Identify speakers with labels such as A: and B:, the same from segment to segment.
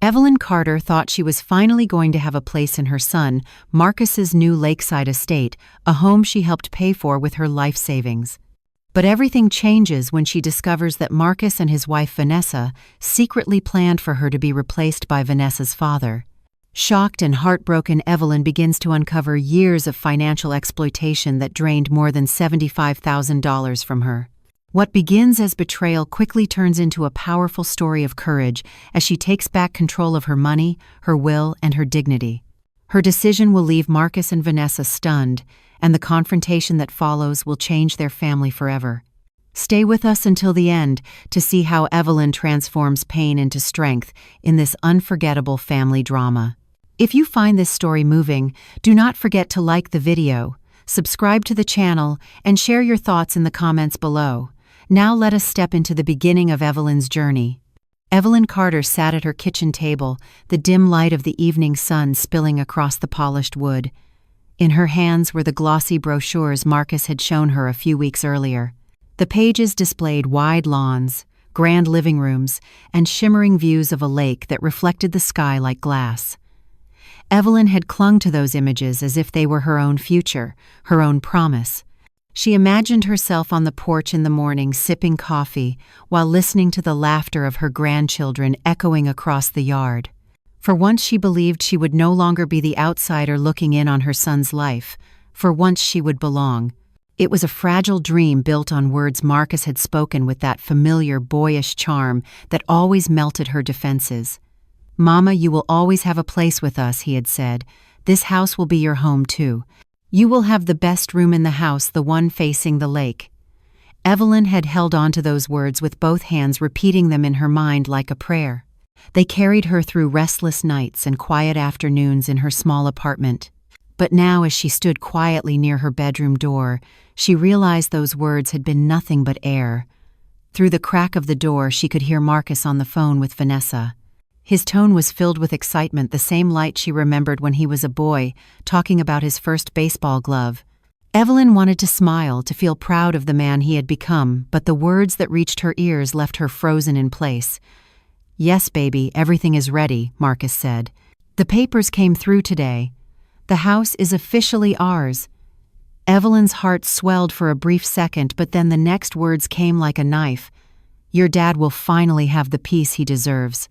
A: Evelyn Carter thought she was finally going to have a place in her son, Marcus's new lakeside estate, a home she helped pay for with her life savings. But everything changes when she discovers that Marcus and his wife Vanessa secretly planned for her to be replaced by Vanessa's father. Shocked and heartbroken, Evelyn begins to uncover years of financial exploitation that drained more than $75,000 from her. What begins as betrayal quickly turns into a powerful story of courage as she takes back control of her money, her will, and her dignity. Her decision will leave Marcus and Vanessa stunned, and the confrontation that follows will change their family forever. Stay with us until the end to see how Evelyn transforms pain into strength in this unforgettable family drama. If you find this story moving, do not forget to like the video, subscribe to the channel, and share your thoughts in the comments below. Now let us step into the beginning of Evelyn's journey. Evelyn Carter sat at her kitchen table, the dim light of the evening sun spilling across the polished wood. In her hands were the glossy brochures Marcus had shown her a few weeks earlier. The pages displayed wide lawns, grand living rooms, and shimmering views of a lake that reflected the sky like glass. Evelyn had clung to those images as if they were her own future, her own promise. She imagined herself on the porch in the morning sipping coffee while listening to the laughter of her grandchildren echoing across the yard. For once she believed she would no longer be the outsider looking in on her son's life. For once she would belong. It was a fragile dream built on words Marcus had spoken with that familiar boyish charm that always melted her defenses. "Mama, you will always have a place with us," he had said. "This house will be your home too. You will have the best room in the house, the one facing the lake." Evelyn had held on to those words with both hands, repeating them in her mind like a prayer. They carried her through restless nights and quiet afternoons in her small apartment. But now, as she stood quietly near her bedroom door, she realized those words had been nothing but air. Through the crack of the door, she could hear Marcus on the phone with Vanessa. His tone was filled with excitement, the same light she remembered when he was a boy, talking about his first baseball glove. Evelyn wanted to smile, to feel proud of the man he had become, but the words that reached her ears left her frozen in place. "Yes, baby, everything is ready," Marcus said. "The papers came through today. The house is officially ours." Evelyn's heart swelled for a brief second, but then the next words came like a knife. "Your dad will finally have the peace he deserves.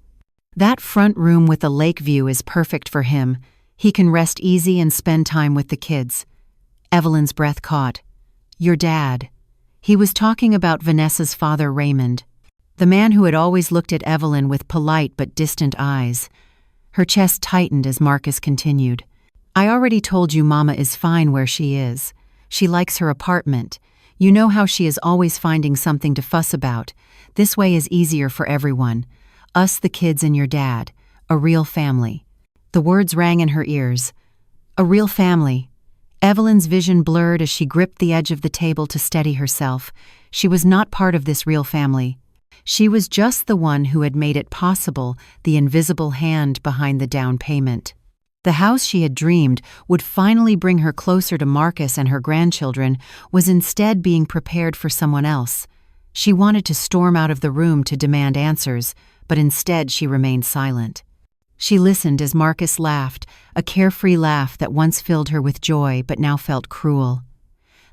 A: That front room with the lake view is perfect for him. He can rest easy and spend time with the kids." Evelyn's breath caught. "Your dad." He was talking about Vanessa's father, Raymond, the man who had always looked at Evelyn with polite but distant eyes. Her chest tightened as Marcus continued. "I already told you Mama is fine where she is. She likes her apartment. You know how she is always finding something to fuss about. This way is easier for everyone. Us, the kids, and your dad. A real family." The words rang in her ears. A real family. Evelyn's vision blurred as she gripped the edge of the table to steady herself. She was not part of this real family. She was just the one who had made it possible, the invisible hand behind the down payment. The house she had dreamed would finally bring her closer to Marcus and her grandchildren was instead being prepared for someone else. She wanted to storm out of the room to demand answers, but instead she remained silent. She listened as Marcus laughed, a carefree laugh that once filled her with joy but now felt cruel.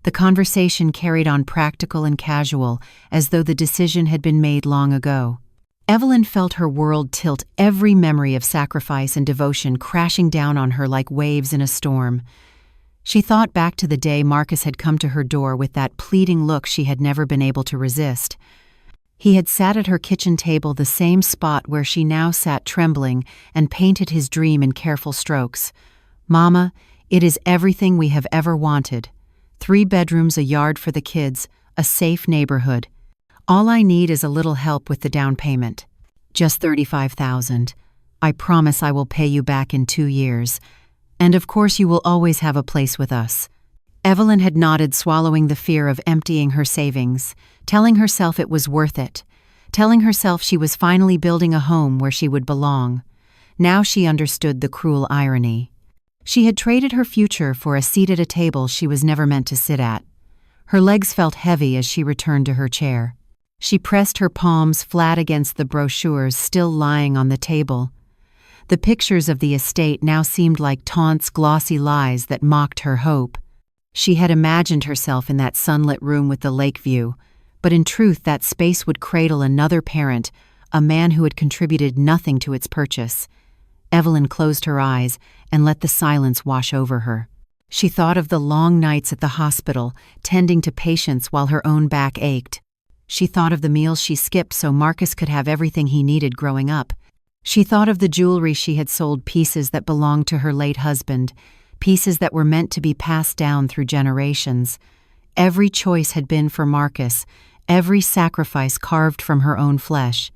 A: The conversation carried on practical and casual, as though the decision had been made long ago. Evelyn felt her world tilt, every memory of sacrifice and devotion crashing down on her like waves in a storm. She thought back to the day Marcus had come to her door with that pleading look she had never been able to resist. He had sat at her kitchen table, the same spot where she now sat trembling, and painted his dream in careful strokes. "Mama, it is everything we have ever wanted. 3 bedrooms, a yard for the kids, a safe neighborhood. All I need is a little help with the down payment. Just $35,000. I promise I will pay you back in 2 years. And of course you will always have a place with us." Evelyn had nodded, swallowing the fear of emptying her savings, telling herself it was worth it, telling herself she was finally building a home where she would belong. Now she understood the cruel irony. She had traded her future for a seat at a table she was never meant to sit at. Her legs felt heavy as she returned to her chair. She pressed her palms flat against the brochures still lying on the table. The pictures of the estate now seemed like Taunt's glossy lies that mocked her hope. She had imagined herself in that sunlit room with the lake view, but in truth that space would cradle another parent, a man who had contributed nothing to its purchase. Evelyn closed her eyes and let the silence wash over her. She thought of the long nights at the hospital, tending to patients while her own back ached. She thought of the meals she skipped so Marcus could have everything he needed growing up. She thought of the jewelry she had sold, pieces that belonged to her late husband, pieces that were meant to be passed down through generations. Every choice had been for Marcus, every sacrifice carved from her own flesh.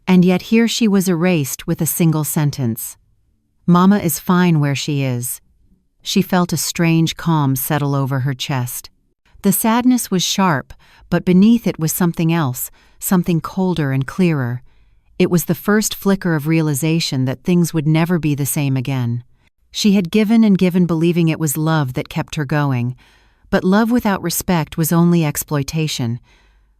A: And yet here she was erased with a single sentence. "Mama is fine where she is." She felt a strange calm settle over her chest. The sadness was sharp, but beneath it was something else, something colder and clearer. It was the first flicker of realization that things would never be the same again. She had given and given, believing it was love that kept her going, but love without respect was only exploitation.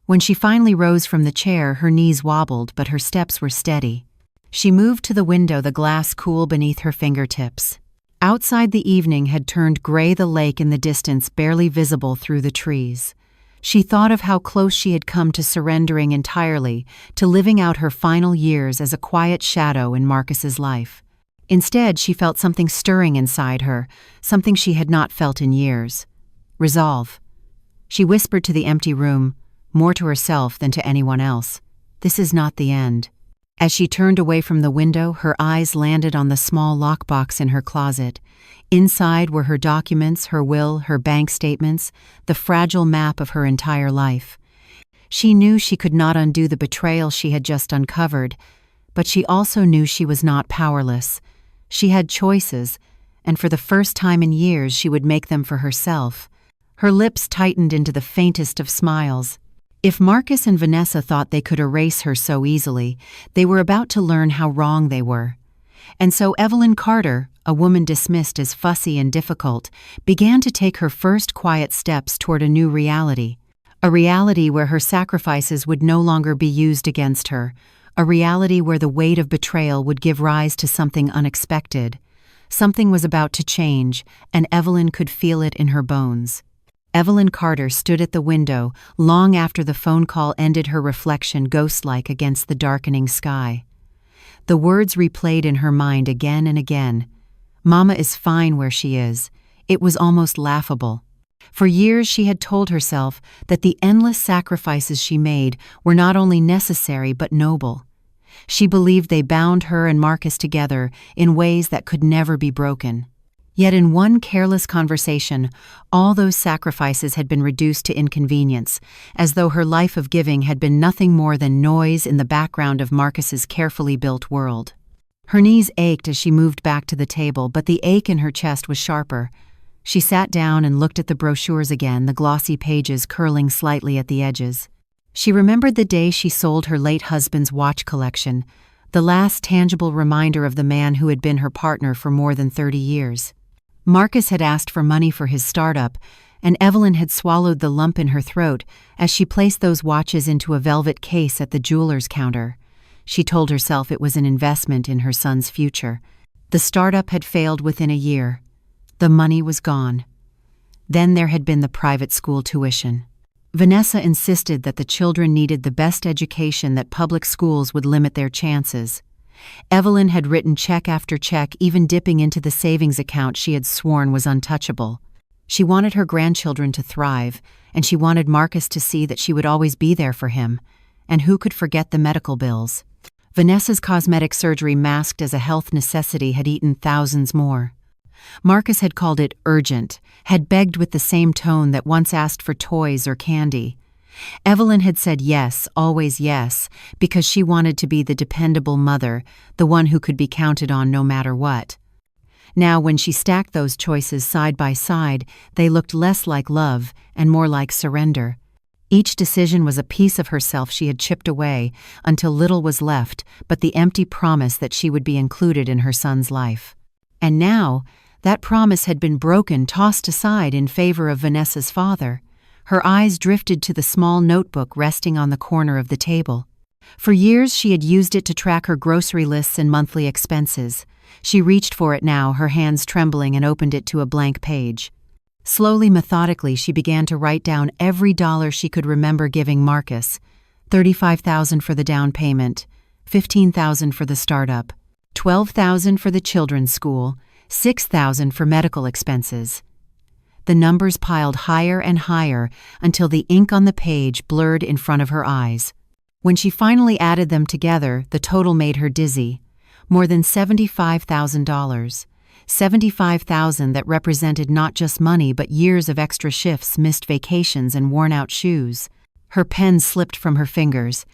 A: When she finally rose from the chair, her knees wobbled, but her steps were steady. She moved to the window, the glass cool beneath her fingertips. Outside, the evening had turned gray, the lake in the distance barely visible through the trees. She thought of how close she had come to surrendering entirely, to living out her final years as a quiet shadow in Marcus's life. Instead, she felt something stirring inside her, something she had not felt in years. Resolve. She whispered to the empty room, more to herself than to anyone else. This is not the end. As she turned away from the window, her eyes landed on the small lockbox in her closet. Inside were her documents, her will, her bank statements, the fragile map of her entire life. She knew she could not undo the betrayal she had just uncovered, but she also knew she was not powerless. She had choices, and for the first time in years she would make them for herself. Her lips tightened into the faintest of smiles. If Marcus and Vanessa thought they could erase her so easily, they were about to learn how wrong they were. And so Evelyn Carter, a woman dismissed as fussy and difficult, began to take her first quiet steps toward a new reality. A reality where her sacrifices would no longer be used against her. A reality where the weight of betrayal would give rise to something unexpected. Something was about to change, and Evelyn could feel it in her bones. Evelyn Carter stood at the window long after the phone call ended, her reflection ghost-like against the darkening sky. The words replayed in her mind again and again. "Mama is fine where she is." It was almost laughable. For years she had told herself that the endless sacrifices she made were not only necessary but noble. She believed they bound her and Marcus together in ways that could never be broken. Yet in one careless conversation, all those sacrifices had been reduced to inconvenience, as though her life of giving had been nothing more than noise in the background of Marcus's carefully built world. Her knees ached as she moved back to the table, but the ache in her chest was sharper. She sat down and looked at the brochures again, the glossy pages curling slightly at the edges. She remembered the day she sold her late husband's watch collection, the last tangible reminder of the man who had been her partner for more than 30 years. Marcus had asked for money for his startup, and Evelyn had swallowed the lump in her throat as she placed those watches into a velvet case at the jeweler's counter. She told herself it was an investment in her son's future. The startup had failed within a year. The money was gone. Then there had been the private school tuition. Vanessa insisted that the children needed the best education, that public schools would limit their chances. Evelyn had written check after check, even dipping into the savings account she had sworn was untouchable. She wanted her grandchildren to thrive, and she wanted Marcus to see that she would always be there for him. And who could forget the medical bills? Vanessa's cosmetic surgery, masked as a health necessity, had eaten thousands more. Marcus had called it urgent, had begged with the same tone that once asked for toys or candy. Evelyn had said yes, always yes, because she wanted to be the dependable mother, the one who could be counted on no matter what. Now, when she stacked those choices side by side, they looked less like love and more like surrender. Each decision was a piece of herself she had chipped away until little was left but the empty promise that she would be included in her son's life. And now, that promise had been broken, tossed aside in favor of Vanessa's father. Her eyes drifted to the small notebook resting on the corner of the table. For years she had used it to track her grocery lists and monthly expenses. She reached for it now, her hands trembling, and opened it to a blank page. Slowly, methodically, she began to write down every dollar she could remember giving Marcus. $35,000 for the down payment, $15,000 for the startup, $12,000 for the children's school, $6,000 for medical expenses. The numbers piled higher and higher until the ink on the page blurred in front of her eyes. When she finally added them together, the total made her dizzy. More than $75,000. $75,000 that represented not just money but years of extra shifts, missed vacations, and worn-out shoes. Her pen slipped from her fingers.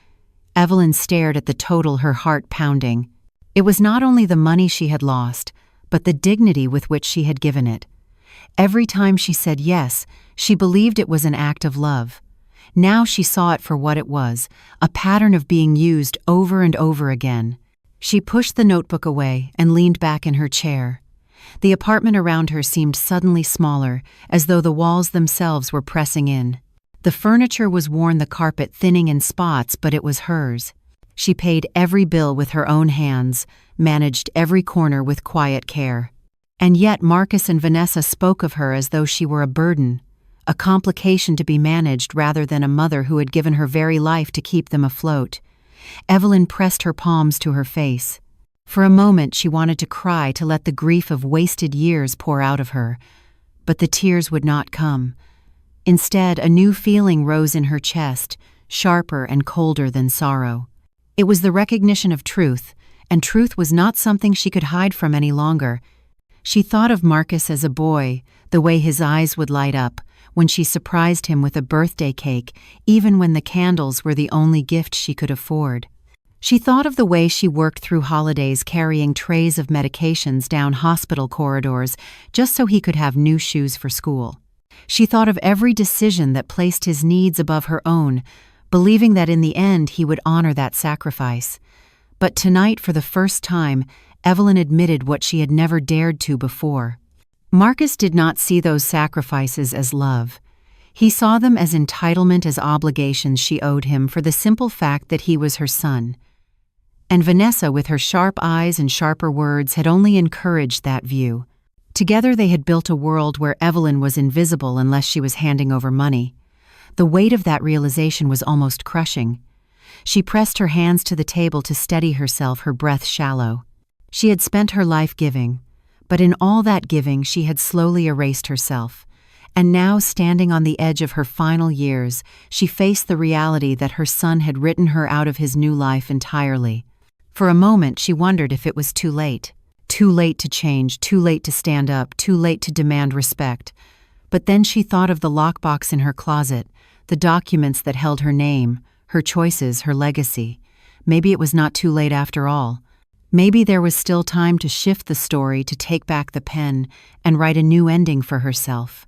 A: Evelyn stared at the total, her heart pounding. It was not only the money she had lost, but the dignity with which she had given it. Every time she said yes, she believed it was an act of love. Now she saw it for what it was, a pattern of being used over and over again. She pushed the notebook away and leaned back in her chair. The apartment around her seemed suddenly smaller, as though the walls themselves were pressing in. The furniture was worn, the carpet thinning in spots, but it was hers. She paid every bill with her own hands, managed every corner with quiet care. And yet Marcus and Vanessa spoke of her as though she were a burden, a complication to be managed rather than a mother who had given her very life to keep them afloat. Evelyn pressed her palms to her face. For a moment she wanted to cry, to let the grief of wasted years pour out of her. But the tears would not come. Instead, a new feeling rose in her chest, sharper and colder than sorrow. It was the recognition of truth, and truth was not something she could hide from any longer. She thought of Marcus as a boy, the way his eyes would light up when she surprised him with a birthday cake, even when the candles were the only gift she could afford. She thought of the way she worked through holidays carrying trays of medications down hospital corridors just so he could have new shoes for school. She thought of every decision that placed his needs above her own, believing that in the end he would honor that sacrifice. But tonight, for the first time, Evelyn admitted what she had never dared to before. Marcus did not see those sacrifices as love. He saw them as entitlement, as obligations she owed him for the simple fact that he was her son. And Vanessa, with her sharp eyes and sharper words, had only encouraged that view. Together they had built a world where Evelyn was invisible unless she was handing over money. The weight of that realization was almost crushing. She pressed her hands to the table to steady herself, her breath shallow. She had spent her life giving, but in all that giving she had slowly erased herself. And now, standing on the edge of her final years, she faced the reality that her son had written her out of his new life entirely. For a moment she wondered if it was too late. Too late to change, too late to stand up, too late to demand respect. But then she thought of the lockbox in her closet, the documents that held her name, her choices, her legacy. Maybe it was not too late after all. Maybe there was still time to shift the story, to take back the pen, and write a new ending for herself.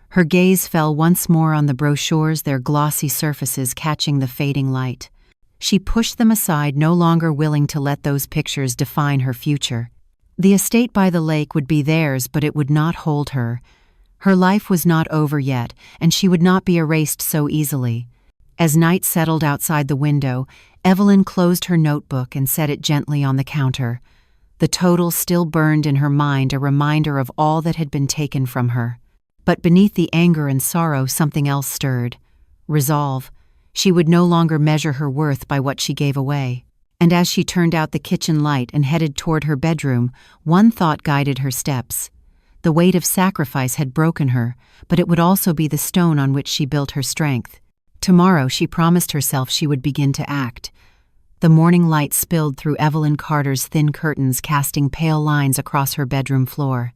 A: Her gaze fell once more on the brochures, their glossy surfaces catching the fading light. She pushed them aside, no longer willing to let those pictures define her future. The estate by the lake would be theirs, but it would not hold her. Her life was not over yet, and she would not be erased so easily. As night settled outside the window, Evelyn closed her notebook and set it gently on the counter. The total still burned in her mind, a reminder of all that had been taken from her. But beneath the anger and sorrow, something else stirred. Resolve. She would no longer measure her worth by what she gave away. And as she turned out the kitchen light and headed toward her bedroom, one thought guided her steps. The weight of sacrifice had broken her, but it would also be the stone on which she built her strength. Tomorrow, she promised herself, she would begin to act. The morning light spilled through Evelyn Carter's thin curtains, casting pale lines across her bedroom floor.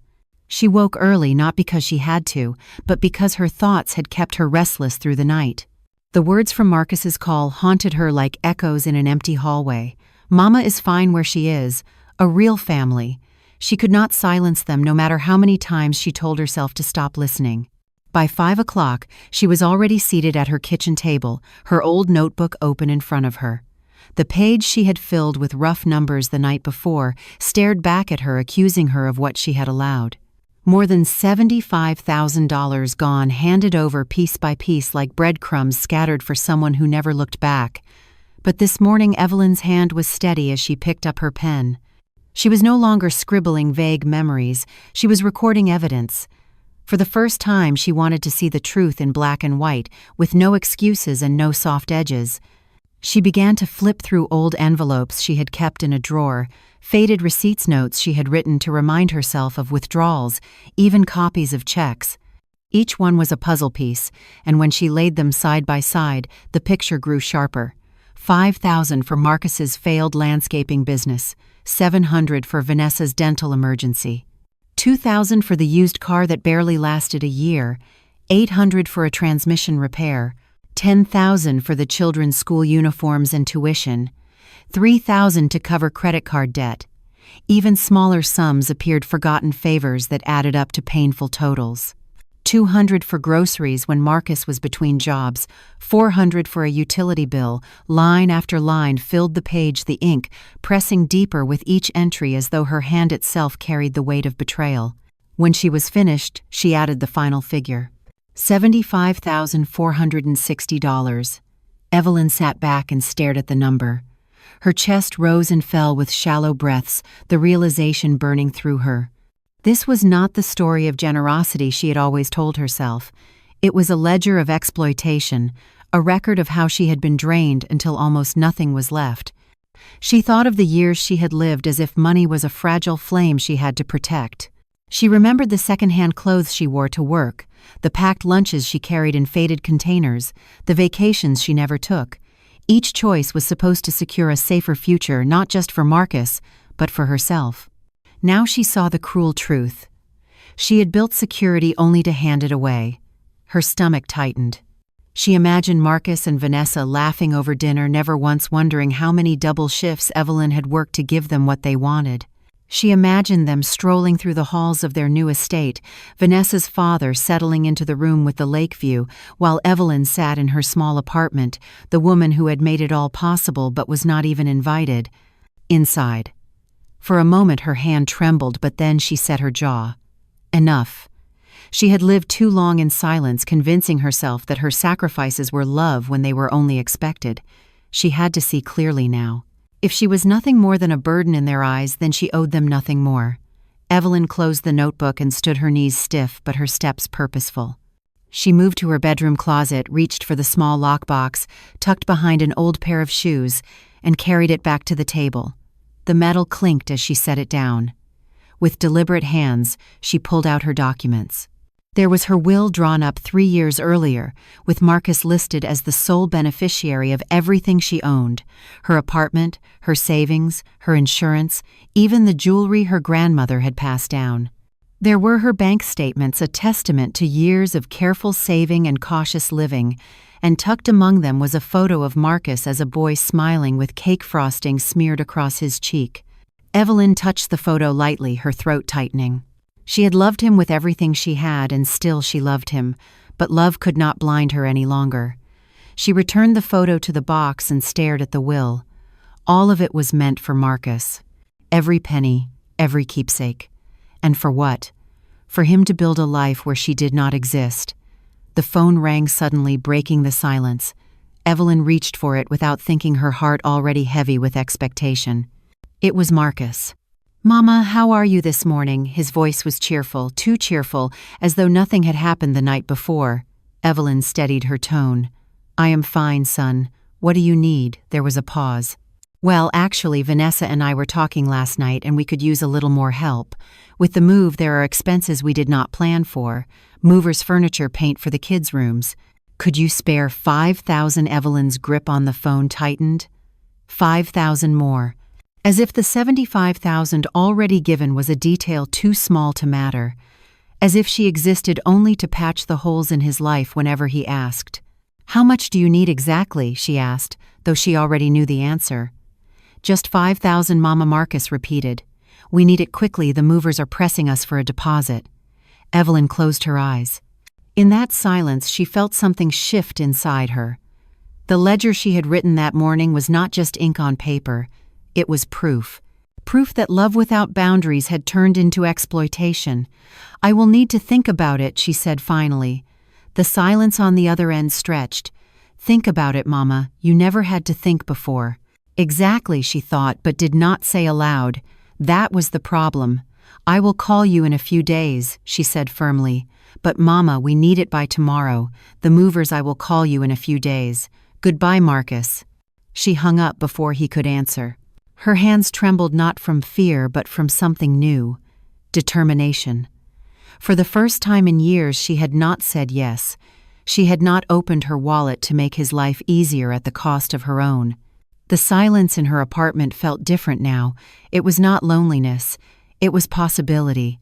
A: She woke early, not because she had to, but because her thoughts had kept her restless through the night. The words from Marcus's call haunted her like echoes in an empty hallway. Mama is fine where she is, a real family. She could not silence them, no matter how many times she told herself to stop listening. By 5 o'clock, she was already seated at her kitchen table, her old notebook open in front of her. The page she had filled with rough numbers the night before stared back at her, accusing her of what she had allowed. More than $75,000 gone, handed over piece by piece like breadcrumbs scattered for someone who never looked back. But this morning Evelyn's hand was steady as she picked up her pen. She was no longer scribbling vague memories, she was recording evidence. For the first time she wanted to see the truth in black and white, with no excuses and no soft edges. She began to flip through old envelopes she had kept in a drawer, faded receipts notes she had written to remind herself of withdrawals, even copies of checks. Each one was a puzzle piece, and when she laid them side by side, the picture grew sharper. $5,000 for Marcus's failed landscaping business, $700 for Vanessa's dental emergency, $2,000 for the used car that barely lasted a year, $800 for a transmission repair, $10,000 for the children's school uniforms and tuition, $3,000 to cover credit card debt. Even smaller sums appeared forgotten favors that added up to painful totals. $200 for groceries when Marcus was between jobs, $400 for a utility bill. Line after line filled the page, the ink pressing deeper with each entry as though her hand itself carried the weight of betrayal. When she was finished, she added the final figure. $75,460. Evelyn sat back and stared at the number. Her chest rose and fell with shallow breaths, the realization burning through her. This was not the story of generosity she had always told herself. It was a ledger of exploitation, a record of how she had been drained until almost nothing was left. She thought of the years she had lived as if money was a fragile flame she had to protect. She remembered the second-hand clothes she wore to work, the packed lunches she carried in faded containers, the vacations she never took. Each choice was supposed to secure a safer future not just for Marcus, but for herself. Now she saw the cruel truth. She had built security only to hand it away. Her stomach tightened. She imagined Marcus and Vanessa laughing over dinner, never once wondering how many double shifts Evelyn had worked to give them what they wanted. She imagined them strolling through the halls of their new estate, Vanessa's father settling into the room with the lake view, while Evelyn sat in her small apartment, the woman who had made it all possible but was not even invited. Inside. For a moment her hand trembled, but then she set her jaw. Enough. She had lived too long in silence, convincing herself that her sacrifices were love when they were only expected. She had to see clearly now. If she was nothing more than a burden in their eyes, then she owed them nothing more. Evelyn closed the notebook and stood, her knees stiff but her steps purposeful. She moved to her bedroom closet, reached for the small lockbox, tucked behind an old pair of shoes, and carried it back to the table. The metal clinked as she set it down. With deliberate hands, she pulled out her documents. There was her will drawn up 3 years earlier, with Marcus listed as the sole beneficiary of everything she owned: her apartment, her savings, her insurance, even the jewelry her grandmother had passed down. There were her bank statements, a testament to years of careful saving and cautious living, and tucked among them was a photo of Marcus as a boy smiling with cake frosting smeared across his cheek. Evelyn touched the photo lightly, her throat tightening. She had loved him with everything she had, and still she loved him, but love could not blind her any longer. She returned the photo to the box and stared at the will. All of it was meant for Marcus. Every penny, every keepsake. And for what? For him to build a life where she did not exist. The phone rang suddenly, breaking the silence. Evelyn reached for it without thinking, her heart already heavy with expectation. It was Marcus. "Mama, how are you this morning?" His voice was cheerful, too cheerful, as though nothing had happened the night before. Evelyn steadied her tone. "I am fine, son. What do you need?" There was a pause. "Well, actually, Vanessa and I were talking last night, and we could use a little more help. With the move, there are expenses we did not plan for. Movers' furniture, paint for the kids' rooms. Could you spare $5,000? Evelyn's grip on the phone tightened. 5,000 more. As if the 75,000 already given was a detail too small to matter. As if she existed only to patch the holes in his life whenever he asked. "How much do you need exactly?" she asked, though she already knew the answer. "Just 5,000, Mama," Marcus repeated. "We need it quickly, the movers are pressing us for a deposit." Evelyn closed her eyes. In that silence, she felt something shift inside her. The ledger she had written that morning was not just ink on paper. It was proof. Proof that love without boundaries had turned into exploitation. "I will need to think about it," she said finally. The silence on the other end stretched. Think about it, Mama. You never had to think before. Exactly, she thought, but did not say aloud. That was the problem. I will call you in a few days, she said firmly. But Mama, we need it by tomorrow. The movers, I will call you in a few days. Goodbye, Marcus. She hung up before he could answer. Her hands trembled not from fear but from something new. Determination. For the first time in years she had not said yes. She had not opened her wallet to make his life easier at the cost of her own. The silence in her apartment felt different now. It was not loneliness. It was possibility.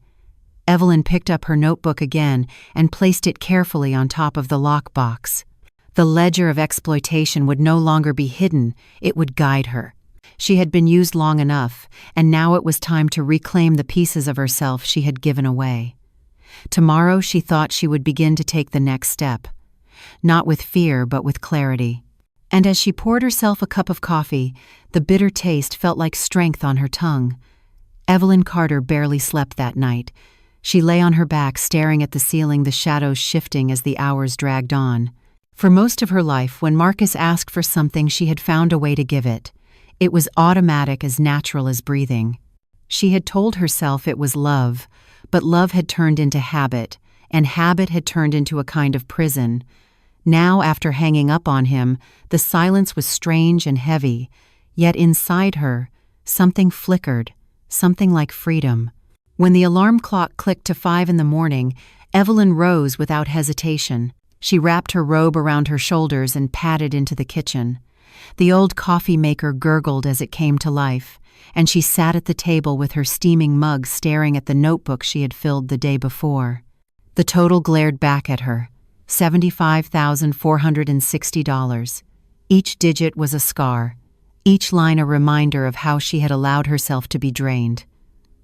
A: Evelyn picked up her notebook again and placed it carefully on top of the lockbox. The ledger of exploitation would no longer be hidden, it would guide her. She had been used long enough, and now it was time to reclaim the pieces of herself she had given away. Tomorrow she thought she would begin to take the next step. Not with fear, but with clarity. And as she poured herself a cup of coffee, the bitter taste felt like strength on her tongue. Evelyn Carter barely slept that night. She lay on her back staring at the ceiling, the shadows shifting as the hours dragged on. For most of her life, when Marcus asked for something, she had found a way to give it. It was automatic, as natural as breathing. She had told herself it was love, but love had turned into habit, and habit had turned into a kind of prison. Now, after hanging up on him, the silence was strange and heavy, yet inside her, something flickered, something like freedom. When the alarm clock clicked to 5 a.m, Evelyn rose without hesitation. She wrapped her robe around her shoulders and padded into the kitchen. The old coffee maker gurgled as it came to life, and she sat at the table with her steaming mug staring at the notebook she had filled the day before. The total glared back at her, $75,460. Each digit was a scar, each line a reminder of how she had allowed herself to be drained.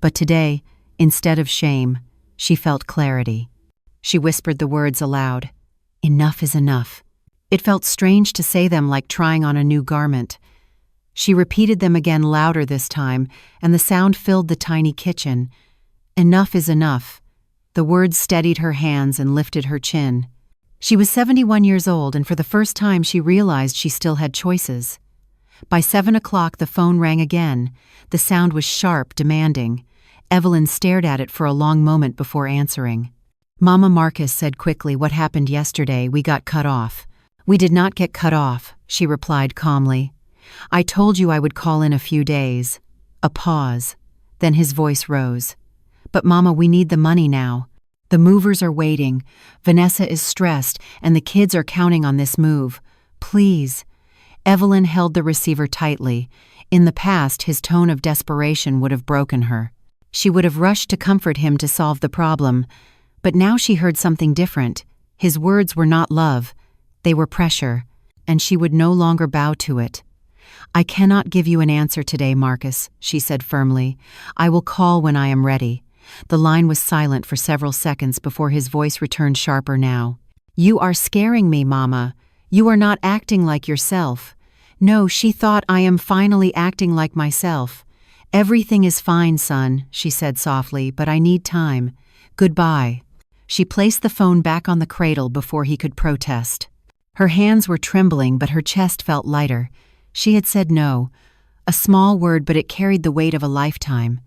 A: But today, instead of shame, she felt clarity. She whispered the words aloud. Enough is enough. It felt strange to say them, like trying on a new garment. She repeated them again, louder this time, and the sound filled the tiny kitchen. Enough is enough. The words steadied her hands and lifted her chin. She was 71 years old, and for the first time she realized she still had choices. By 7 o'clock the phone rang again. The sound was sharp, demanding. Evelyn stared at it for a long moment before answering. Mama, Marcus said quickly, "What happened yesterday? We got cut off." "We did not get cut off," she replied calmly. "I told you I would call in a few days." A pause. Then his voice rose. "But Mama, we need the money now. The movers are waiting. Vanessa is stressed, and the kids are counting on this move. Please." Evelyn held the receiver tightly. In the past, his tone of desperation would have broken her. She would have rushed to comfort him to solve the problem. But now she heard something different. His words were not love. They were pressure, and she would no longer bow to it. "I cannot give you an answer today, Marcus," she said firmly. "I will call when I am ready." The line was silent for several seconds before his voice returned sharper now. "You are scaring me, Mama. You are not acting like yourself." No, she thought, I am finally acting like myself. "Everything is fine, son," she said softly, "but I need time. Goodbye." She placed the phone back on the cradle before he could protest. Her hands were trembling, but her chest felt lighter. She had said no. A small word, but it carried the weight of a lifetime.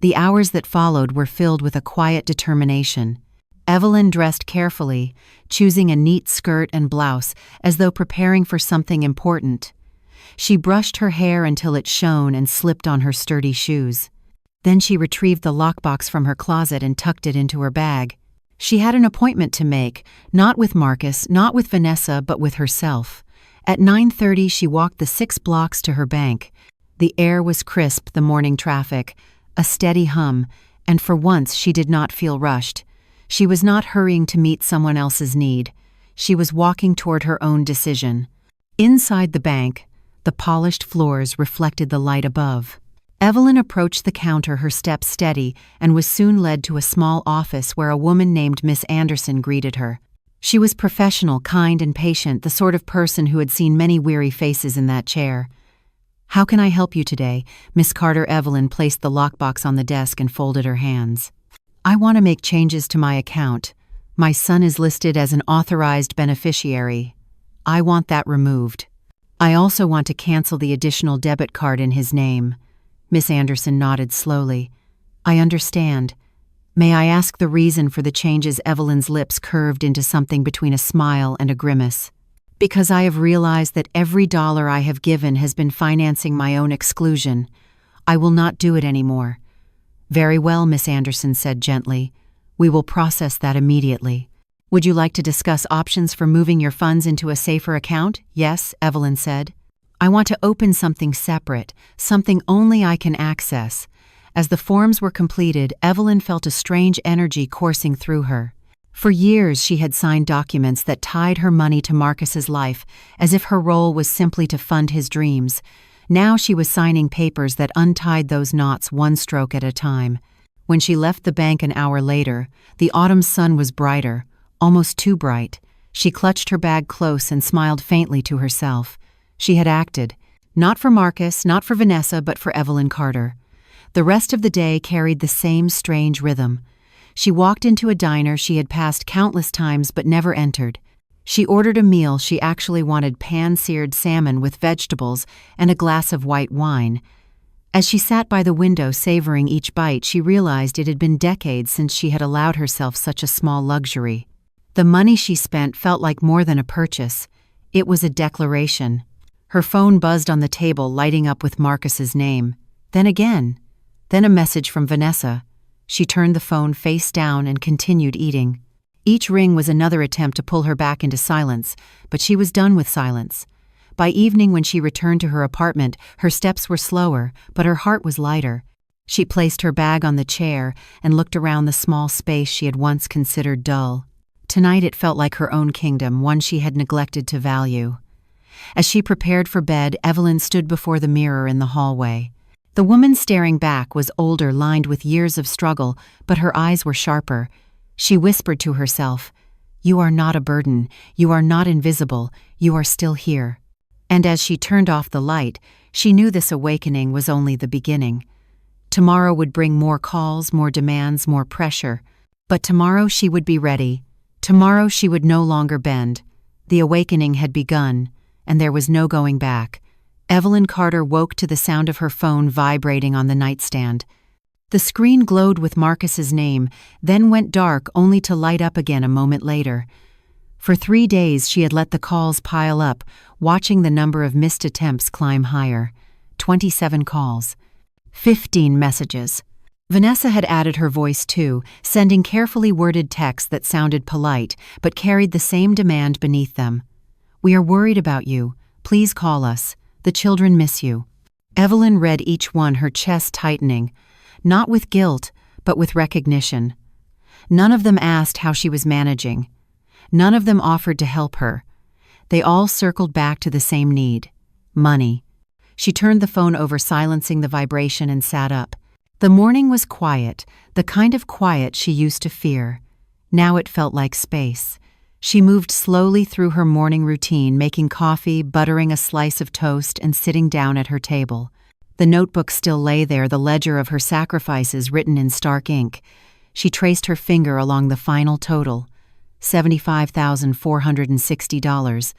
A: The hours that followed were filled with a quiet determination. Evelyn dressed carefully, choosing a neat skirt and blouse, as though preparing for something important. She brushed her hair until it shone and slipped on her sturdy shoes. Then she retrieved the lockbox from her closet and tucked it into her bag. She had an appointment to make, not with Marcus, not with Vanessa, but with herself. At 9:30 she walked the 6 blocks to her bank. The air was crisp, the morning traffic, a steady hum, and for once she did not feel rushed. She was not hurrying to meet someone else's need. She was walking toward her own decision. Inside the bank, the polished floors reflected the light above. Evelyn approached the counter, her steps steady, and was soon led to a small office where a woman named Miss Anderson greeted her. She was professional, kind, and patient, the sort of person who had seen many weary faces in that chair. "How can I help you today?" Miss Carter. Evelyn placed the lockbox on the desk and folded her hands. "I want to make changes to my account. My son is listed as an authorized beneficiary." I want that removed. I also want to cancel the additional debit card in his name. Miss Anderson nodded slowly. I understand. May I ask the reason for the changes? Evelyn's lips curved into something between a smile and a grimace. Because I have realized that every dollar I have given has been financing my own exclusion. I will not do it anymore. Very well, Miss Anderson said gently. We will process that immediately. Would you like to discuss options for moving your funds into a safer account? Yes, Evelyn said. I want to open something separate, something only I can access. As the forms were completed, Evelyn felt a strange energy coursing through her. For years, she had signed documents that tied her money to Marcus's life, as if her role was simply to fund his dreams. Now she was signing papers that untied those knots one stroke at a time. When she left the bank an hour later, the autumn sun was brighter, almost too bright. She clutched her bag close and smiled faintly to herself. She had acted, not for Marcus, not for Vanessa, but for Evelyn Carter. The rest of the day carried the same strange rhythm. She walked into a diner she had passed countless times but never entered. She ordered a meal she actually wanted: pan-seared salmon with vegetables and a glass of white wine. As she sat by the window savoring each bite, she realized it had been decades since she had allowed herself such a small luxury. The money she spent felt like more than a purchase. It was a declaration. Her phone buzzed on the table, lighting up with Marcus's name. Then again. Then a message from Vanessa. She turned the phone face down and continued eating. Each ring was another attempt to pull her back into silence, but she was done with silence. By evening, when she returned to her apartment, her steps were slower, but her heart was lighter. She placed her bag on the chair and looked around the small space she had once considered dull. Tonight it felt like her own kingdom, one she had neglected to value. As she prepared for bed, Evelyn stood before the mirror in the hallway. The woman staring back was older, lined with years of struggle, but her eyes were sharper. She whispered to herself, "You are not a burden. You are not invisible. You are still here." And as she turned off the light, she knew this awakening was only the beginning. Tomorrow would bring more calls, more demands, more pressure. But tomorrow she would be ready. Tomorrow she would no longer bend. The awakening had begun, and there was no going back. Evelyn Carter woke to the sound of her phone vibrating on the nightstand. The screen glowed with Marcus's name, then went dark only to light up again a moment later. For 3 days she had let the calls pile up, watching the number of missed attempts climb higher. 27 calls. 15 messages. Vanessa had added her voice too, sending carefully worded texts that sounded polite, but carried the same demand beneath them. "We are worried about you. Please call us. The children miss you." Evelyn read each one, her chest tightening, not with guilt, but with recognition. None of them asked how she was managing. None of them offered to help her. They all circled back to the same need: money. She turned the phone over, silencing the vibration, and sat up. The morning was quiet, the kind of quiet she used to fear. Now it felt like space. She moved slowly through her morning routine, making coffee, buttering a slice of toast, and sitting down at her table. The notebook still lay there, the ledger of her sacrifices written in stark ink. She traced her finger along the final total: $75,460.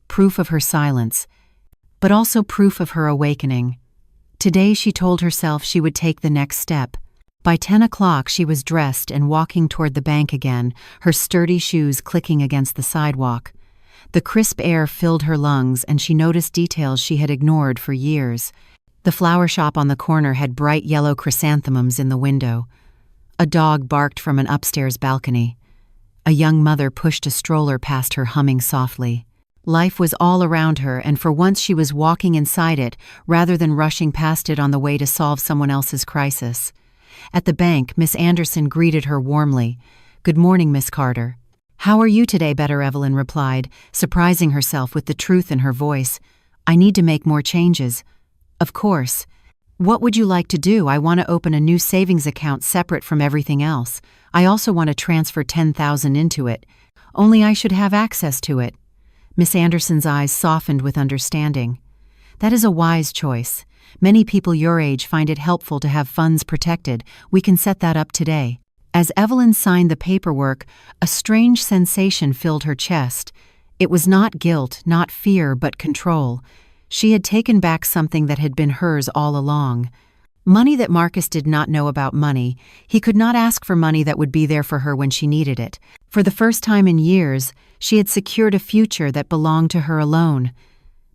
A: Proof of her silence, but also proof of her awakening. Today she told herself she would take the next step. By 10 o'clock she was dressed and walking toward the bank again, her sturdy shoes clicking against the sidewalk. The crisp air filled her lungs, and she noticed details she had ignored for years. The flower shop on the corner had bright yellow chrysanthemums in the window. A dog barked from an upstairs balcony. A young mother pushed a stroller past her, humming softly. Life was all around her, and for once she was walking inside it rather than rushing past it on the way to solve someone else's crisis. At the bank, Miss Anderson greeted her warmly. "Good morning, Miss Carter." "How are you today?" Better, Evelyn replied, surprising herself with the truth in her voice. "I need to make more changes." "Of course. What would you like to do?" "I want to open a new savings account separate from everything else. I also want to transfer $10,000 into it. Only I should have access to it." Miss Anderson's eyes softened with understanding. "That is a wise choice. Many people your age find it helpful to have funds protected. We can set that up today." As Evelyn signed the paperwork, a strange sensation filled her chest. It was not guilt, not fear, but control. She had taken back something that had been hers all along. Money that Marcus did not know about money. He could not ask for money that would be there for her when she needed it. For the first time in years, she had secured a future that belonged to her alone.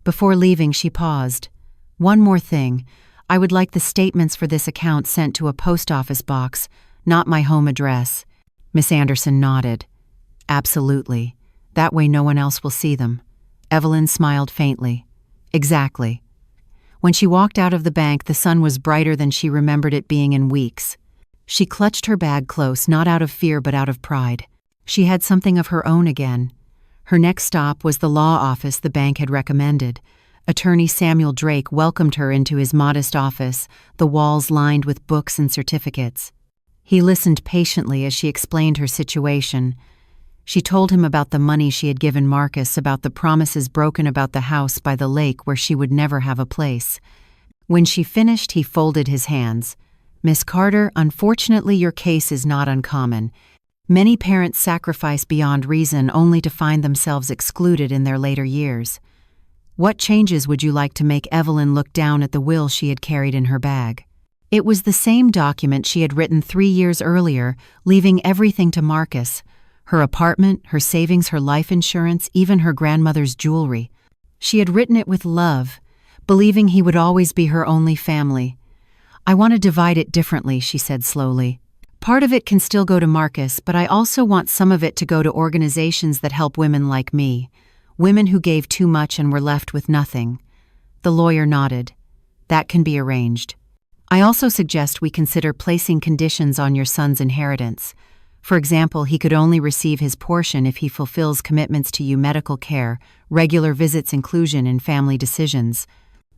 A: Before leaving, she paused. One more thing. I would like the statements for this account sent to a post office box, not my home address. Miss Anderson nodded. Absolutely. That way no one else will see them. Evelyn smiled faintly. Exactly. When she walked out of the bank, the sun was brighter than she remembered it being in weeks. She clutched her bag close, not out of fear but out of pride. She had something of her own again. Her next stop was the law office the bank had recommended. Attorney Samuel Drake welcomed her into his modest office, the walls lined with books and certificates. He listened patiently as she explained her situation. She told him about the money she had given Marcus, about the promises broken about the house by the lake where she would never have a place. When she finished, he folded his hands. Miss Carter, unfortunately your case is not uncommon. Many parents sacrifice beyond reason only to find themselves excluded in their later years. What changes would you like to make? Evelyn looked down at the will she had carried in her bag. It was the same document she had written 3 years earlier, leaving everything to Marcus. Her apartment, her savings, her life insurance, even her grandmother's jewelry. She had written it with love, believing he would always be her only family. I want to divide it differently, she said slowly. Part of it can still go to Marcus, but I also want some of it to go to organizations that help women like me. Women who gave too much and were left with nothing. The lawyer nodded. That can be arranged. I also suggest we consider placing conditions on your son's inheritance. For example, he could only receive his portion if he fulfills commitments to you: medical care, regular visits, inclusion in family decisions.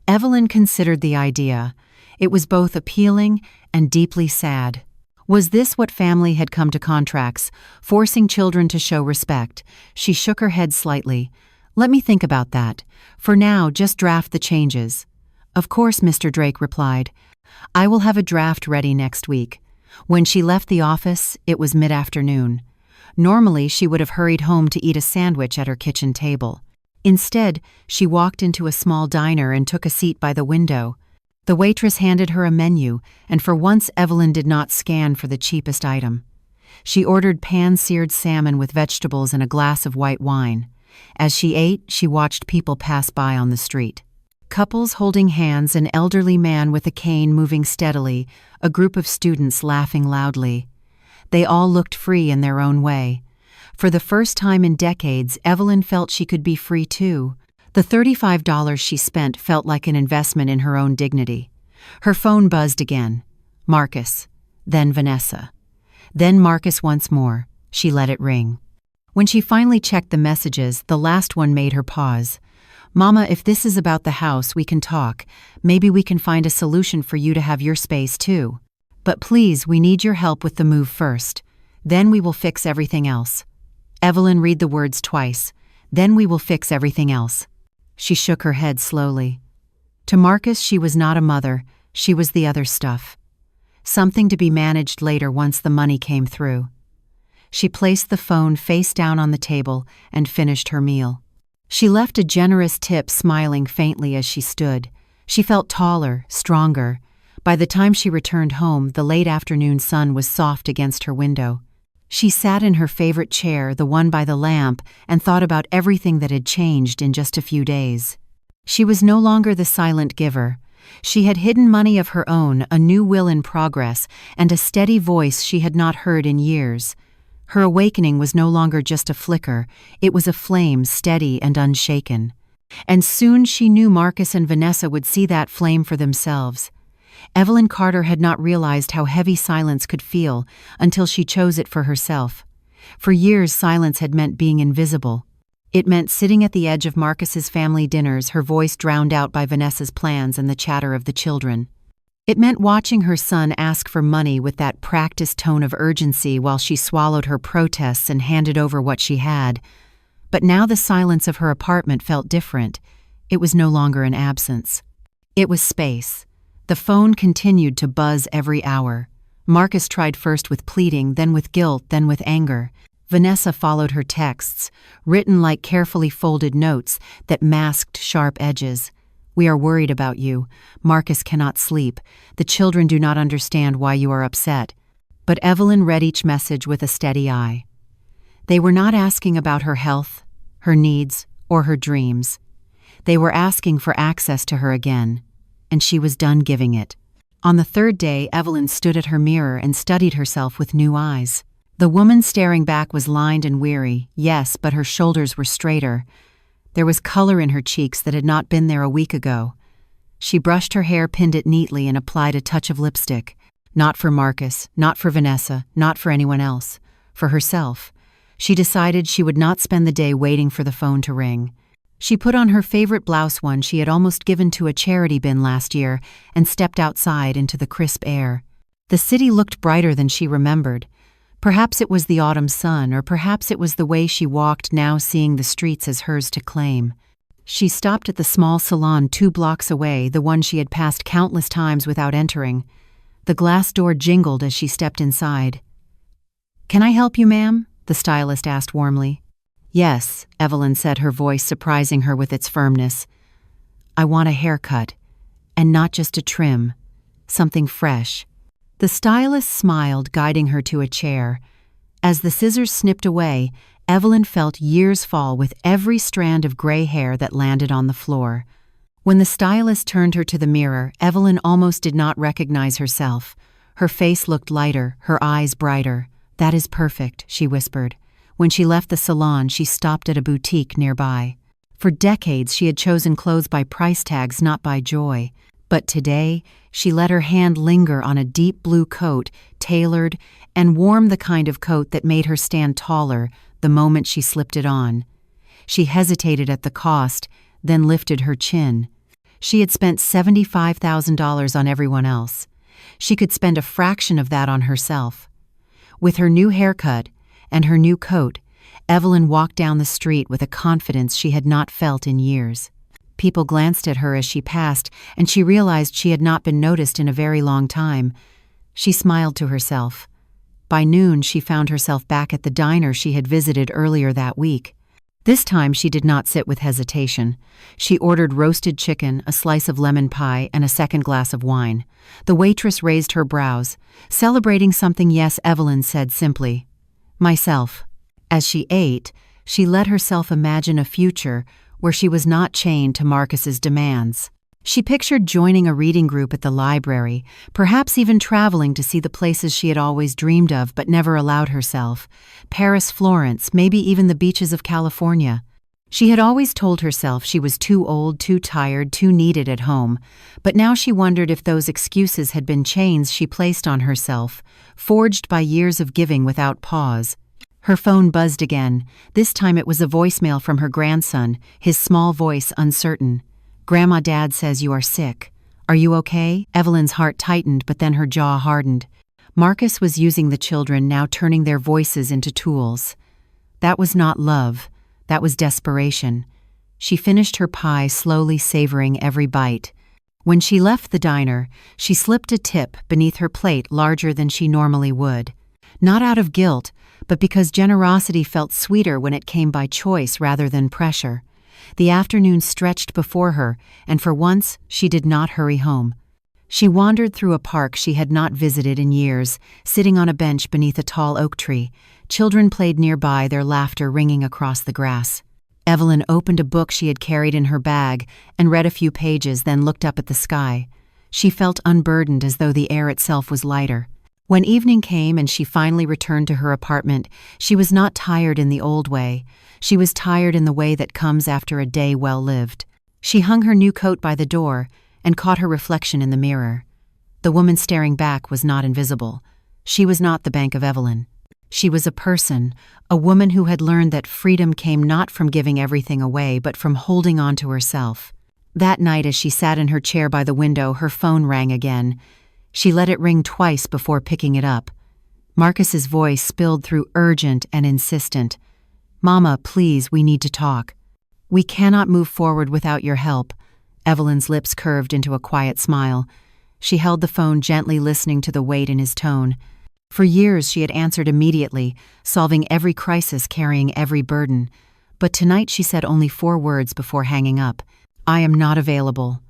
A: Evelyn considered the idea. It was both appealing and deeply sad. Was this what family had come to: contracts, forcing children to show respect? She shook her head slightly. Let me think about that. For now, just draft the changes. Of course, Mr. Drake replied. I will have a draft ready next week. When she left the office, it was mid-afternoon. Normally, she would have hurried home to eat a sandwich at her kitchen table. Instead, she walked into a small diner and took a seat by the window. The waitress handed her a menu, and for once Evelyn did not scan for the cheapest item. She ordered pan-seared salmon with vegetables and a glass of white wine. As she ate, she watched people pass by on the street. Couples holding hands, an elderly man with a cane moving steadily, a group of students laughing loudly. They all looked free in their own way. For the first time in decades, Evelyn felt she could be free too. The $35 she spent felt like an investment in her own dignity. Her phone buzzed again. Marcus. Then Vanessa. Then Marcus once more. She let it ring. When she finally checked the messages, the last one made her pause. Mama, if this is about the house, we can talk. Maybe we can find a solution for you to have your space too. But please, we need your help with the move first. Then we will fix everything else. Evelyn, read the words twice. Then we will fix everything else. She shook her head slowly. To Marcus, she was not a mother. She was the other stuff. Something to be managed later once the money came through. She placed the phone face down on the table and finished her meal. She left a generous tip, smiling faintly as she stood. She felt taller, stronger. By the time she returned home, the late afternoon sun was soft against her window. She sat in her favorite chair, the one by the lamp, and thought about everything that had changed in just a few days. She was no longer the silent giver. She had hidden money of her own, a new will in progress, and a steady voice she had not heard in years. Her awakening was no longer just a flicker, it was a flame, steady and unshaken. And soon she knew Marcus and Vanessa would see that flame for themselves. Evelyn Carter had not realized how heavy silence could feel until she chose it for herself. For years, silence had meant being invisible. It meant sitting at the edge of Marcus's family dinners, her voice drowned out by Vanessa's plans and the chatter of the children. It meant watching her son ask for money with that practiced tone of urgency while she swallowed her protests and handed over what she had. But now the silence of her apartment felt different. It was no longer an absence. It was space. The phone continued to buzz every hour. Marcus tried first with pleading, then with guilt, then with anger. Vanessa followed her texts, written like carefully folded notes that masked sharp edges. "We are worried about you. Marcus cannot sleep. The children do not understand why you are upset." But Evelyn read each message with a steady eye. They were not asking about her health, her needs, or her dreams. They were asking for access to her again, and she was done giving it. On the third day, Evelyn stood at her mirror and studied herself with new eyes. The woman staring back was lined and weary, yes, but her shoulders were straighter. There was color in her cheeks that had not been there a week ago. She brushed her hair, pinned it neatly, and applied a touch of lipstick. Not for Marcus, not for Vanessa, not for anyone else. For herself. She decided she would not spend the day waiting for the phone to ring. She put on her favorite blouse, one she had almost given to a charity bin last year, and stepped outside into the crisp air. The city looked brighter than she remembered. Perhaps it was the autumn sun, or perhaps it was the way she walked, now seeing the streets as hers to claim. She stopped at the small salon 2 blocks away, the one she had passed countless times without entering. The glass door jingled as she stepped inside. "Can I help you, ma'am?" the stylist asked warmly. "Yes," Evelyn said, her voice surprising her with its firmness. "I want a haircut, and not just a trim. Something fresh." The stylist smiled, guiding her to a chair. As the scissors snipped away, Evelyn felt years fall with every strand of gray hair that landed on the floor. When the stylist turned her to the mirror, Evelyn almost did not recognize herself. Her face looked lighter, her eyes brighter. "That is perfect," she whispered. When she left the salon, she stopped at a boutique nearby. For decades, she had chosen clothes by price tags, not by joy. But today, she let her hand linger on a deep blue coat, tailored and warm, the kind of coat that made her stand taller the moment she slipped it on. She hesitated at the cost, then lifted her chin. She had spent $75,000 on everyone else. She could spend a fraction of that on herself. With her new haircut and her new coat, Evelyn walked down the street with a confidence she had not felt in years. People glanced at her as she passed, and she realized she had not been noticed in a very long time. She smiled to herself. By noon, she found herself back at the diner she had visited earlier that week. This time, she did not sit with hesitation. She ordered roasted chicken, a slice of lemon pie, and a second glass of wine. The waitress raised her brows. "Celebrating something, yes," Evelyn said simply. "Myself." As she ate, she let herself imagine a future where she was not chained to Marcus's demands. She pictured joining a reading group at the library, perhaps even traveling to see the places she had always dreamed of but never allowed herself. Paris, Florence, maybe even the beaches of California. She had always told herself she was too old, too tired, too needed at home, but now she wondered if those excuses had been chains she placed on herself, forged by years of giving without pause. Her phone buzzed again. This time it was a voicemail from her grandson, his small voice uncertain. "Grandma, Dad says you are sick. Are you okay?" Evelyn's heart tightened, but then her jaw hardened. Marcus was using the children, now turning their voices into tools. That was not love. That was desperation. She finished her pie, slowly savoring every bite. When she left the diner, she slipped a tip beneath her plate larger than she normally would. Not out of guilt, but because generosity felt sweeter when it came by choice rather than pressure. The afternoon stretched before her, and for once she did not hurry home. She wandered through a park she had not visited in years, sitting on a bench beneath a tall oak tree. Children played nearby, their laughter ringing across the grass. Evelyn opened a book she had carried in her bag and read a few pages, then looked up at the sky. She felt unburdened, as though the air itself was lighter. When evening came and she finally returned to her apartment, she was not tired in the old way. She was tired in the way that comes after a day well lived. She hung her new coat by the door and caught her reflection in the mirror. The woman staring back was not invisible. She was not the Bank of Evelyn. She was a person, a woman who had learned that freedom came not from giving everything away, but from holding on to herself. That night, as she sat in her chair by the window, her phone rang again. She let it ring twice before picking it up. Marcus's voice spilled through, urgent and insistent. "Mama, please, we need to talk." "We cannot move forward without your help." Evelyn's lips curved into a quiet smile. She held the phone gently, listening to the weight in his tone. For years she had answered immediately, solving every crisis, carrying every burden. But tonight she said only 4 words before hanging up. "I am not available."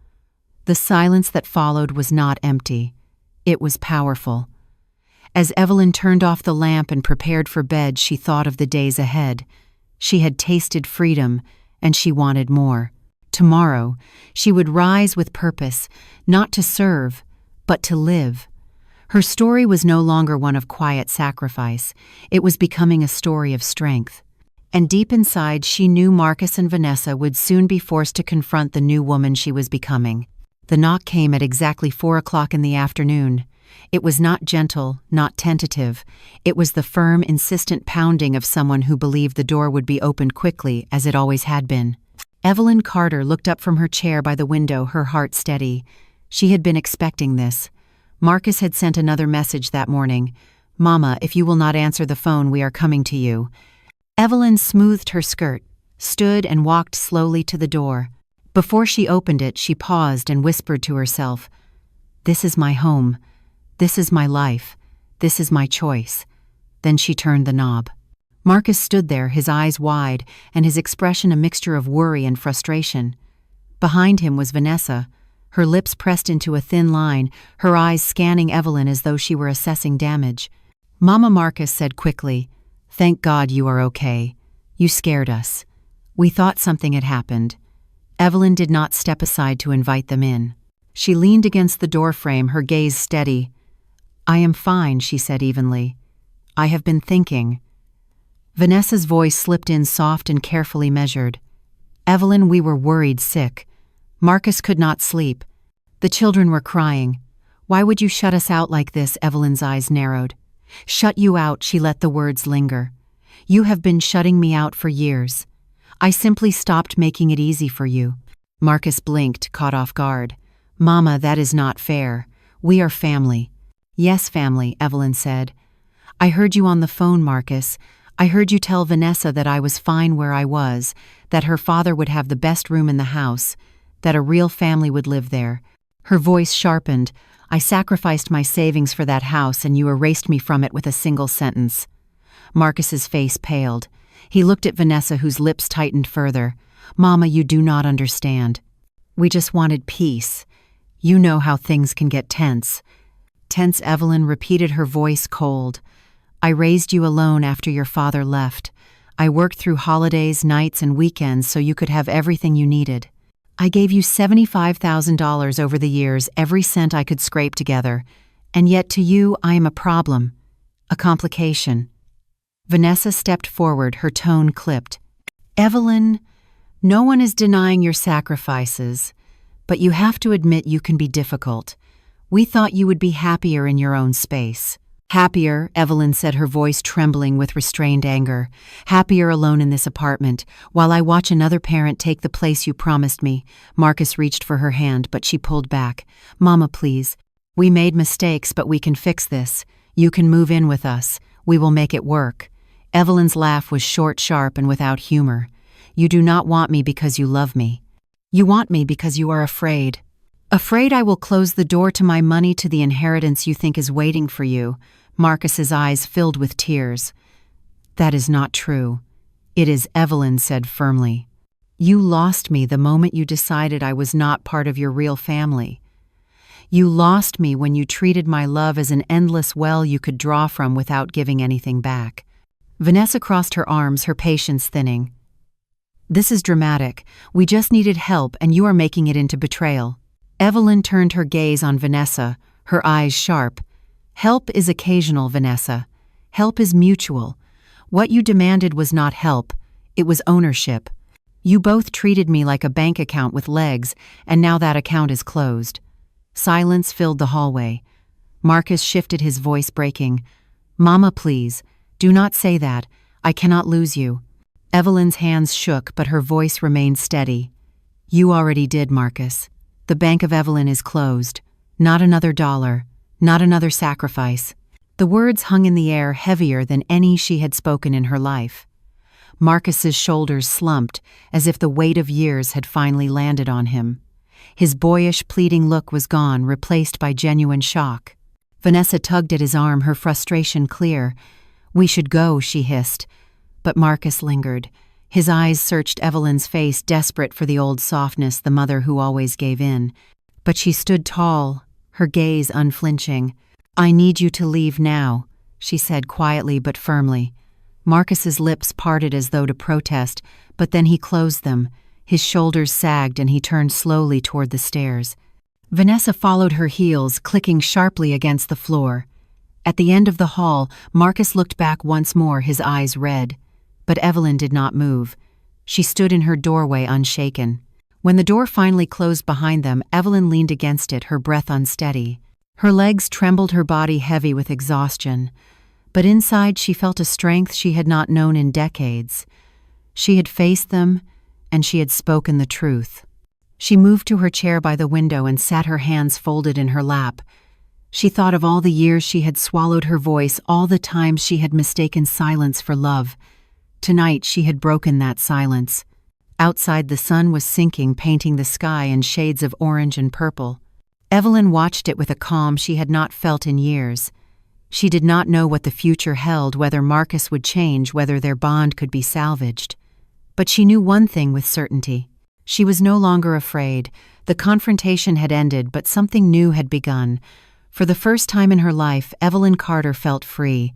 A: The silence that followed was not empty. It was powerful. As Evelyn turned off the lamp and prepared for bed, she thought of the days ahead. She had tasted freedom, and she wanted more. Tomorrow, she would rise with purpose, not to serve, but to live. Her story was no longer one of quiet sacrifice. It was becoming a story of strength. And deep inside, she knew Marcus and Vanessa would soon be forced to confront the new woman she was becoming. The knock came at exactly 4 o'clock in the afternoon. It was not gentle, not tentative. It was the firm, insistent pounding of someone who believed the door would be opened quickly, as it always had been. Evelyn Carter looked up from her chair by the window, her heart steady. She had been expecting this. Marcus had sent another message that morning. "Mama, if you will not answer the phone, we are coming to you." Evelyn smoothed her skirt, stood and walked slowly to the door. Before she opened it, she paused and whispered to herself, "This is my home. This is my life. This is my choice." Then she turned the knob. Marcus stood there, his eyes wide, and his expression a mixture of worry and frustration. Behind him was Vanessa, her lips pressed into a thin line, her eyes scanning Evelyn as though she were assessing damage. "Mama," Marcus said quickly, "thank God you are okay. You scared us. We thought something had happened." Evelyn did not step aside to invite them in. She leaned against the doorframe, her gaze steady. "I am fine," she said evenly. "I have been thinking." Vanessa's voice slipped in soft and carefully measured. "Evelyn, we were worried sick. Marcus could not sleep. The children were crying. Why would you shut us out like this?" Evelyn's eyes narrowed. "Shut you out," she let the words linger. "You have been shutting me out for years. I simply stopped making it easy for you." Marcus blinked, caught off guard. "Mama, that is not fair. We are family." "Yes, family," Evelyn said. "I heard you on the phone, Marcus. I heard you tell Vanessa that I was fine where I was, that her father would have the best room in the house, that a real family would live there." Her voice sharpened. "I sacrificed my savings for that house and you erased me from it with a single sentence." Marcus's face paled. He looked at Vanessa, whose lips tightened further. "Mama, you do not understand. We just wanted peace. You know how things can get tense." "Tense," Evelyn repeated, her voice cold. "I raised you alone after your father left. I worked through holidays, nights, and weekends so you could have everything you needed. I gave you $75,000 over the years, every cent I could scrape together. And yet to you, I am a problem, a complication." Vanessa stepped forward, her tone clipped. "Evelyn, no one is denying your sacrifices, but you have to admit you can be difficult. We thought you would be happier in your own space." "Happier," Evelyn said, her voice trembling with restrained anger. "Happier alone in this apartment, while I watch another parent take the place you promised me." Marcus reached for her hand, but she pulled back. "Mama, please. We made mistakes, but we can fix this. You can move in with us. We will make it work." Evelyn's laugh was short, sharp, and without humor. "You do not want me because you love me. You want me because you are afraid. Afraid I will close the door to my money, to the inheritance you think is waiting for you." Marcus's eyes filled with tears. "That is not true." "It is," Evelyn said firmly. "You lost me the moment you decided I was not part of your real family. You lost me when you treated my love as an endless well you could draw from without giving anything back." Vanessa crossed her arms, her patience thinning. "This is dramatic. We just needed help, and you are making it into betrayal." Evelyn turned her gaze on Vanessa, her eyes sharp. "Help is occasional, Vanessa. Help is mutual. What you demanded was not help, it was ownership. You both treated me like a bank account with legs, and now that account is closed." Silence filled the hallway. Marcus shifted, his voice breaking. "Mama, please, do not say that. I cannot lose you." Evelyn's hands shook, but her voice remained steady. "You already did, Marcus. The bank of Evelyn is closed. Not another dollar, not another sacrifice." The words hung in the air, heavier than any she had spoken in her life. Marcus's shoulders slumped, as if the weight of years had finally landed on him. His boyish, pleading look was gone, replaced by genuine shock. Vanessa tugged at his arm, her frustration clear. "We should go," she hissed. But Marcus lingered. His eyes searched Evelyn's face, desperate for the old softness, the mother who always gave in. But she stood tall, her gaze unflinching. "I need you to leave now," she said quietly but firmly. Marcus's lips parted as though to protest, but then he closed them. His shoulders sagged and he turned slowly toward the stairs. Vanessa followed her heels, clicking sharply against the floor. At the end of the hall, Marcus looked back once more, his eyes red. But Evelyn did not move. She stood in her doorway unshaken. When the door finally closed behind them, Evelyn leaned against it, her breath unsteady. Her legs trembled, her body heavy with exhaustion. But inside she felt a strength she had not known in decades. She had faced them, and she had spoken the truth. She moved to her chair by the window and sat, her hands folded in her lap. She thought of all the years she had swallowed her voice, all the times she had mistaken silence for love. Tonight she had broken that silence. Outside the sun was sinking, painting the sky in shades of orange and purple. Evelyn watched it with a calm she had not felt in years. She did not know what the future held, whether Marcus would change, whether their bond could be salvaged. But she knew one thing with certainty. She was no longer afraid. The confrontation had ended, but something new had begun. For the first time in her life, Evelyn Carter felt free.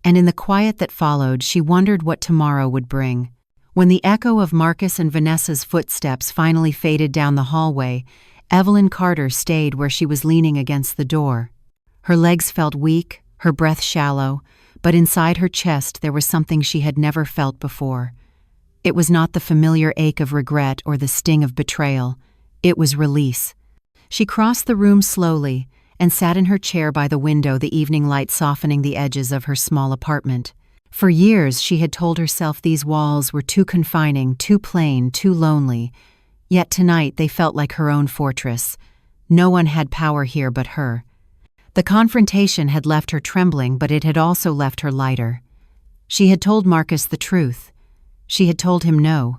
A: And in the quiet that followed, she wondered what tomorrow would bring. When the echo of Marcus and Vanessa's footsteps finally faded down the hallway, Evelyn Carter stayed where she was, leaning against the door. Her legs felt weak, her breath shallow, but inside her chest there was something she had never felt before. It was not the familiar ache of regret or the sting of betrayal. It was release. She crossed the room slowly and sat in her chair by the window, the evening light softening the edges of her small apartment. For years she had told herself these walls were too confining, too plain, too lonely. Yet tonight they felt like her own fortress. No one had power here but her. The confrontation had left her trembling, but it had also left her lighter. She had told Marcus the truth. She had told him no.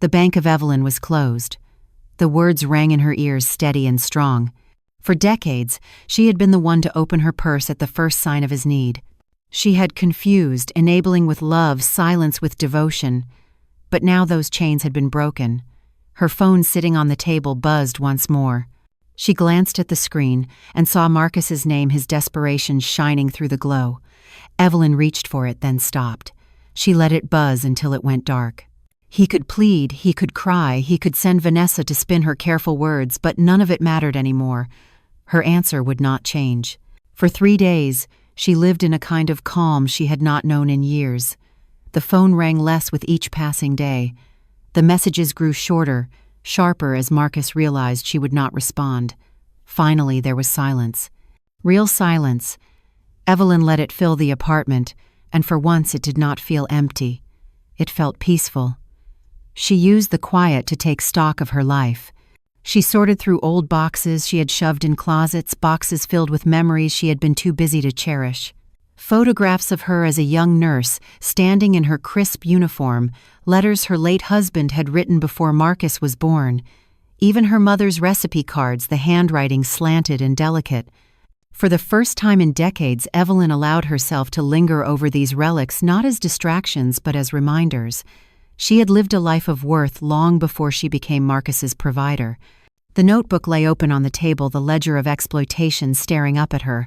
A: The bank of Evelyn was closed. The words rang in her ears, steady and strong. For decades, she had been the one to open her purse at the first sign of his need. She had confused, enabling with love, silence with devotion. But now those chains had been broken. Her phone sitting on the table buzzed once more. She glanced at the screen and saw Marcus's name, his desperation shining through the glow. Evelyn reached for it, then stopped. She let it buzz until it went dark. He could plead, he could cry, he could send Vanessa to spin her careful words, but none of it mattered anymore. Her answer would not change. For 3 days, she lived in a kind of calm she had not known in years. The phone rang less with each passing day. The messages grew shorter, sharper as Marcus realized she would not respond. Finally, there was silence. Real silence. Evelyn let it fill the apartment, and for once it did not feel empty. It felt peaceful. She used the quiet to take stock of her life. She sorted through old boxes she had shoved in closets, boxes filled with memories she had been too busy to cherish. Photographs of her as a young nurse, standing in her crisp uniform, letters her late husband had written before Marcus was born. Even her mother's recipe cards, the handwriting slanted and delicate. For the first time in decades, Evelyn allowed herself to linger over these relics, not as distractions but as reminders. She had lived a life of worth long before she became Marcus's provider. The notebook lay open on the table, the ledger of exploitation staring up at her.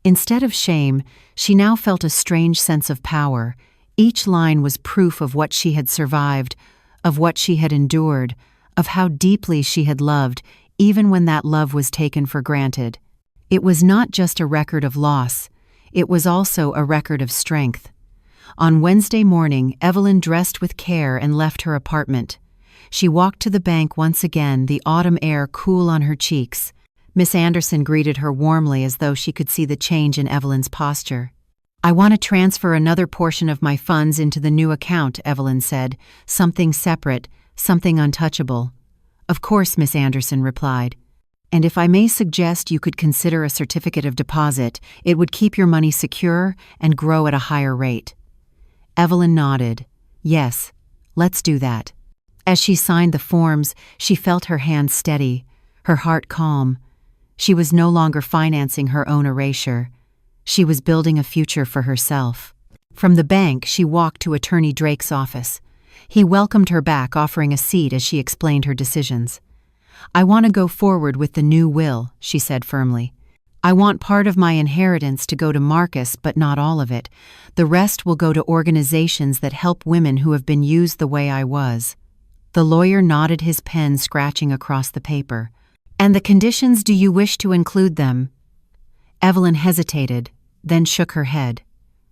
A: Instead of shame, she now felt a strange sense of power. Each line was proof of what she had survived, of what she had endured, of how deeply she had loved, even when that love was taken for granted. It was not just a record of loss, it was also a record of strength. On Wednesday morning, Evelyn dressed with care and left her apartment. She walked to the bank once again, the autumn air cool on her cheeks. Miss Anderson greeted her warmly as though she could see the change in Evelyn's posture. "I want to transfer another portion of my funds into the new account," Evelyn said. "Something separate, something untouchable." "Of course," Miss Anderson replied. "And if I may suggest, you could consider a certificate of deposit. It would keep your money secure and grow at a higher rate." Evelyn nodded. "Yes, let's do that." As she signed the forms, she felt her hands steady, her heart calm. She was no longer financing her own erasure. She was building a future for herself. From the bank, she walked to Attorney Drake's office. He welcomed her back, offering a seat as she explained her decisions. "I want to go forward with the new will," she said firmly. "I want part of my inheritance to go to Marcus, but not all of it. The rest will go to organizations that help women who have been used the way I was." The lawyer nodded, his pen scratching across the paper. "And the conditions, do you wish to include them?" Evelyn hesitated, then shook her head.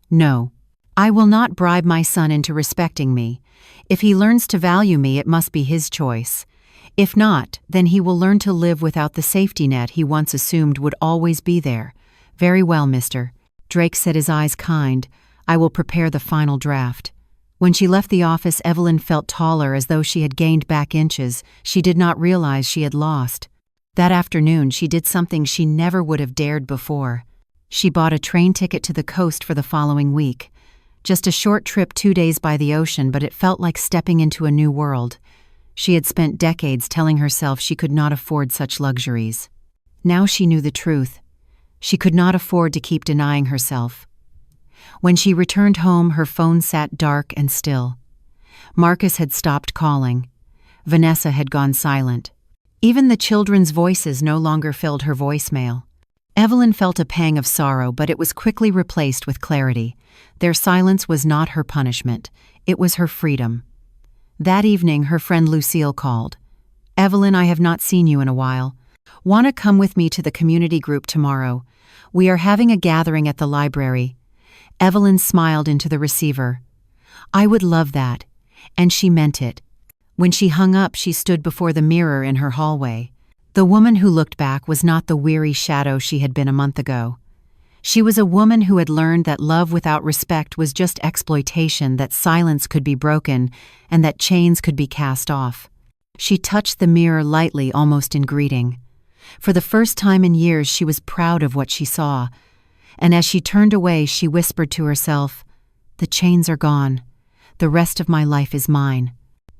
A: "No. I will not bribe my son into respecting me. If he learns to value me, it must be his choice. If not, then he will learn to live without the safety net he once assumed would always be there." "Very well, mister." Drake said, his eyes kind. "I will prepare the final draft." When she left the office, Evelyn felt taller, as though she had gained back inches she did not realize she had lost. That afternoon, she did something she never would have dared before. She bought a train ticket to the coast for the following week. Just a short trip, 2 days by the ocean, but it felt like stepping into a new world. She had spent decades telling herself she could not afford such luxuries. Now she knew the truth. She could not afford to keep denying herself. When she returned home, her phone sat dark and still. Marcus had stopped calling. Vanessa had gone silent. Even the children's voices no longer filled her voicemail. Evelyn felt a pang of sorrow, but it was quickly replaced with clarity. Their silence was not her punishment. It was her freedom. That evening, her friend Lucille called. "Evelyn, I have not seen you in a while. Want to come with me to the community group tomorrow? We are having a gathering at the library." Evelyn smiled into the receiver. "I would love that." And she meant it. When she hung up, she stood before the mirror in her hallway. The woman who looked back was not the weary shadow she had been a month ago. She was a woman who had learned that love without respect was just exploitation, that silence could be broken, and that chains could be cast off. She touched the mirror lightly, almost in greeting. For the first time in years, she was proud of what she saw. And as she turned away, she whispered to herself, "The chains are gone. The rest of my life is mine."